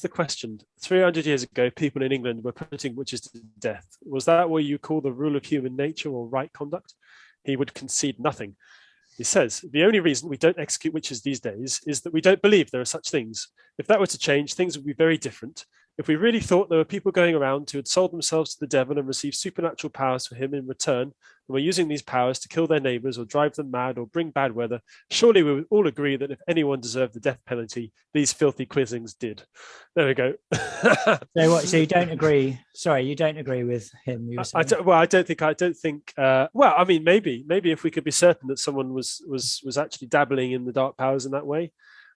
the question, 300 years ago, people in England were putting witches to death. Was that what you call the rule of human nature or right conduct? He would concede nothing. He says, the only reason we don't execute witches these days is that we don't believe there are such things. If that were to change, things would be very different. If we really thought there were people going around who had sold themselves to the devil and received supernatural powers for him in return, and were using these powers to kill their neighbors or drive them mad or bring bad weather, surely we would all agree that if anyone deserved the death penalty, these filthy quislings did. There we go. So you don't agree? Sorry, you don't agree with him? You were saying. I don't think. Well, I mean, maybe if we could be certain that someone was actually dabbling in the dark powers in that way,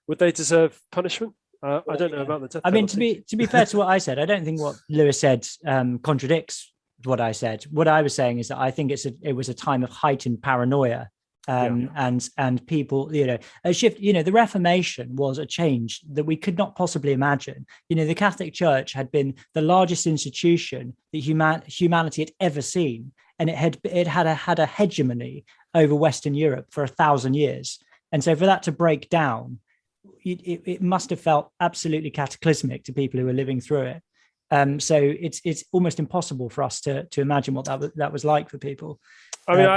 would they deserve punishment? I don't know about the death penalty. I mean, to be fair to what I said, I don't think what Lewis said contradicts what I said. What I was saying is that I think it was a time of heightened paranoia, and people, a shift. The Reformation was a change that we could not possibly imagine. The Catholic Church had been the largest institution that humanity had ever seen, and it had a hegemony over Western Europe for 1,000 years. And so for that to break down, it must have felt absolutely cataclysmic to people who were living through it. So it's almost impossible for us to imagine what that was like for people. I mean,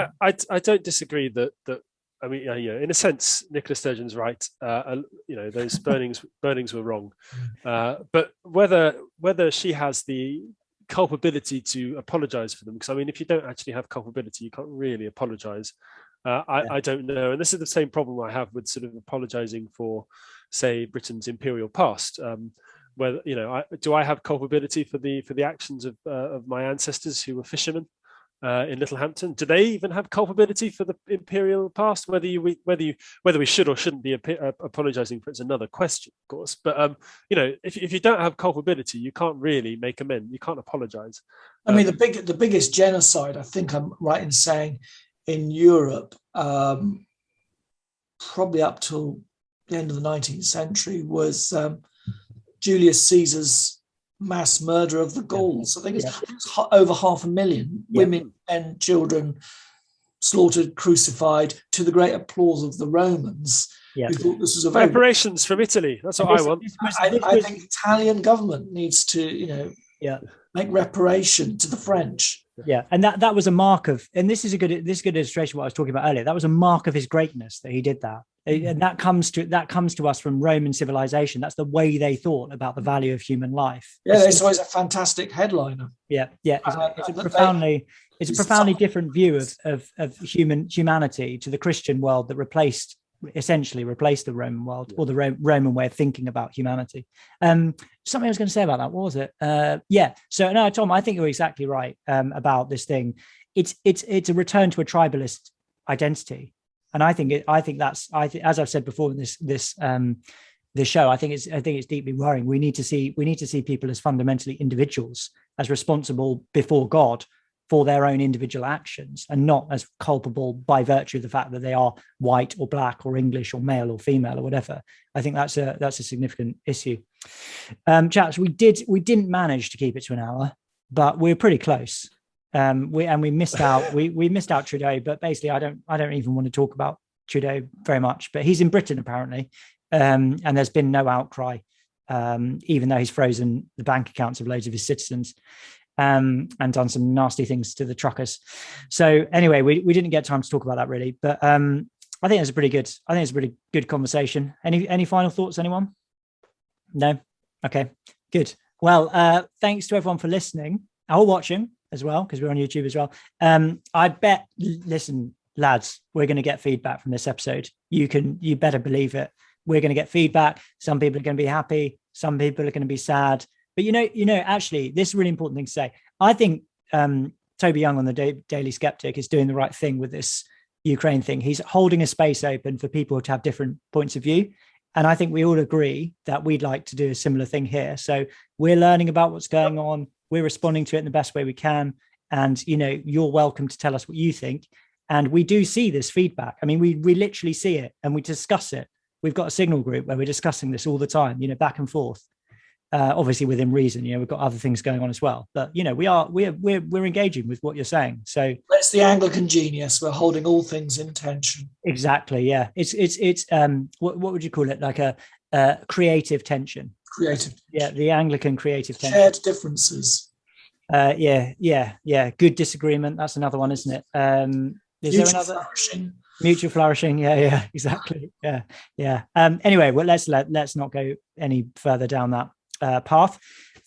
I don't disagree that I mean, in a sense, Nicola Sturgeon's right. Those burnings were wrong, but whether she has the culpability to apologize for them, because I mean, if you don't actually have culpability, you can't really apologize. I don't know, and this is the same problem I have with sort of apologizing for, say, Britain's imperial past. Whether do I have culpability for the actions of my ancestors who were fishermen in Littlehampton? Do they even have culpability for the imperial past? Whether we should or shouldn't be apologizing for it's another question, of course. But if you don't have culpability, you can't really make amends. You can't apologize. I mean, the biggest genocide, I think I'm right in saying, in Europe, probably up till the end of the 19th century, was Julius Caesar's mass murder of the Gauls. I think it's over 500,000 women and children slaughtered, crucified, to the great applause of the Romans, who thought this was a very... Reparations from Italy. That's what I want. I think Italian government needs to, make reparation to the French. Yeah, and that was a mark of, and this is a good illustration of what I was talking about earlier. That was a mark of his greatness that he did that, and that comes to us from Roman civilization. That's the way they thought about the value of human life. Yeah, it's always a fantastic headliner. Yeah. It's a profoundly different view of humanity to the Christian world that essentially replaced the Roman world, or the Roman way of thinking about humanity. Something I was going to say about that, what was it? So no, Tom, I think you're exactly right about this thing. It's a return to a tribalist identity, and I think as I've said before in this show, I think it's deeply worrying. We need to see people as fundamentally individuals, as responsible before God for their own individual actions, and not as culpable by virtue of the fact that they are white or black or English or male or female or whatever. I think that's a significant issue. Chaps, we didn't manage to keep it to an hour, but we're pretty close. We missed out. We missed out Trudeau, but basically, I don't even want to talk about Trudeau very much. But he's in Britain apparently, and there's been no outcry, even though he's frozen the bank accounts of loads of his citizens. And done some nasty things to the truckers. So anyway, we didn't get time to talk about that really, but I think it's a pretty good conversation. Any final thoughts, anyone? No? Okay, good. Well, thanks to everyone for listening or watching as well, because we're on YouTube as well. I bet, listen, lads, we're going to get feedback from this episode. You better believe it. We're going to get feedback. Some people are going to be happy. Some people are going to be sad. But actually, this is a really important thing to say. I think Toby Young on the Daily Skeptic is doing the right thing with this Ukraine thing. He's holding a space open for people to have different points of view. And I think we all agree that we'd like to do a similar thing here. So we're learning about what's going on. We're responding to it in the best way we can. And, you're welcome to tell us what you think. And we do see this feedback. I mean, we literally see it and we discuss it. We've got a Signal group where we're discussing this all the time, back and forth. Obviously within reason, we've got other things going on as well, but we're engaging with what you're saying. So that's the Anglican genius. We're holding all things in tension. Exactly. Yeah. It's what would you call it? Like a creative tension. Creative. Yeah. The Anglican creative tension. Shared differences. Yeah. Good disagreement. That's another one, isn't it? Is there another? Mutual flourishing. Yeah, exactly. Yeah. Anyway, well, let's not go any further down that path.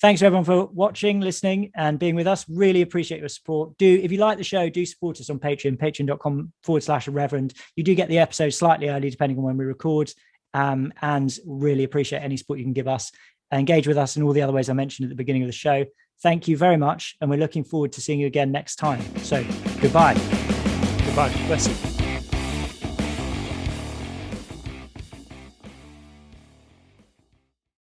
Thanks to everyone for watching, listening, and being with us. Really appreciate your support. If you like the show, do support us on Patreon, patreon.com/Reverend. You do get the episode slightly early, depending on when we record. And really appreciate any support you can give us. Engage with us in all the other ways I mentioned at the beginning of the show. Thank you very much. And we're looking forward to seeing you again next time. So goodbye. Goodbye. Bless you.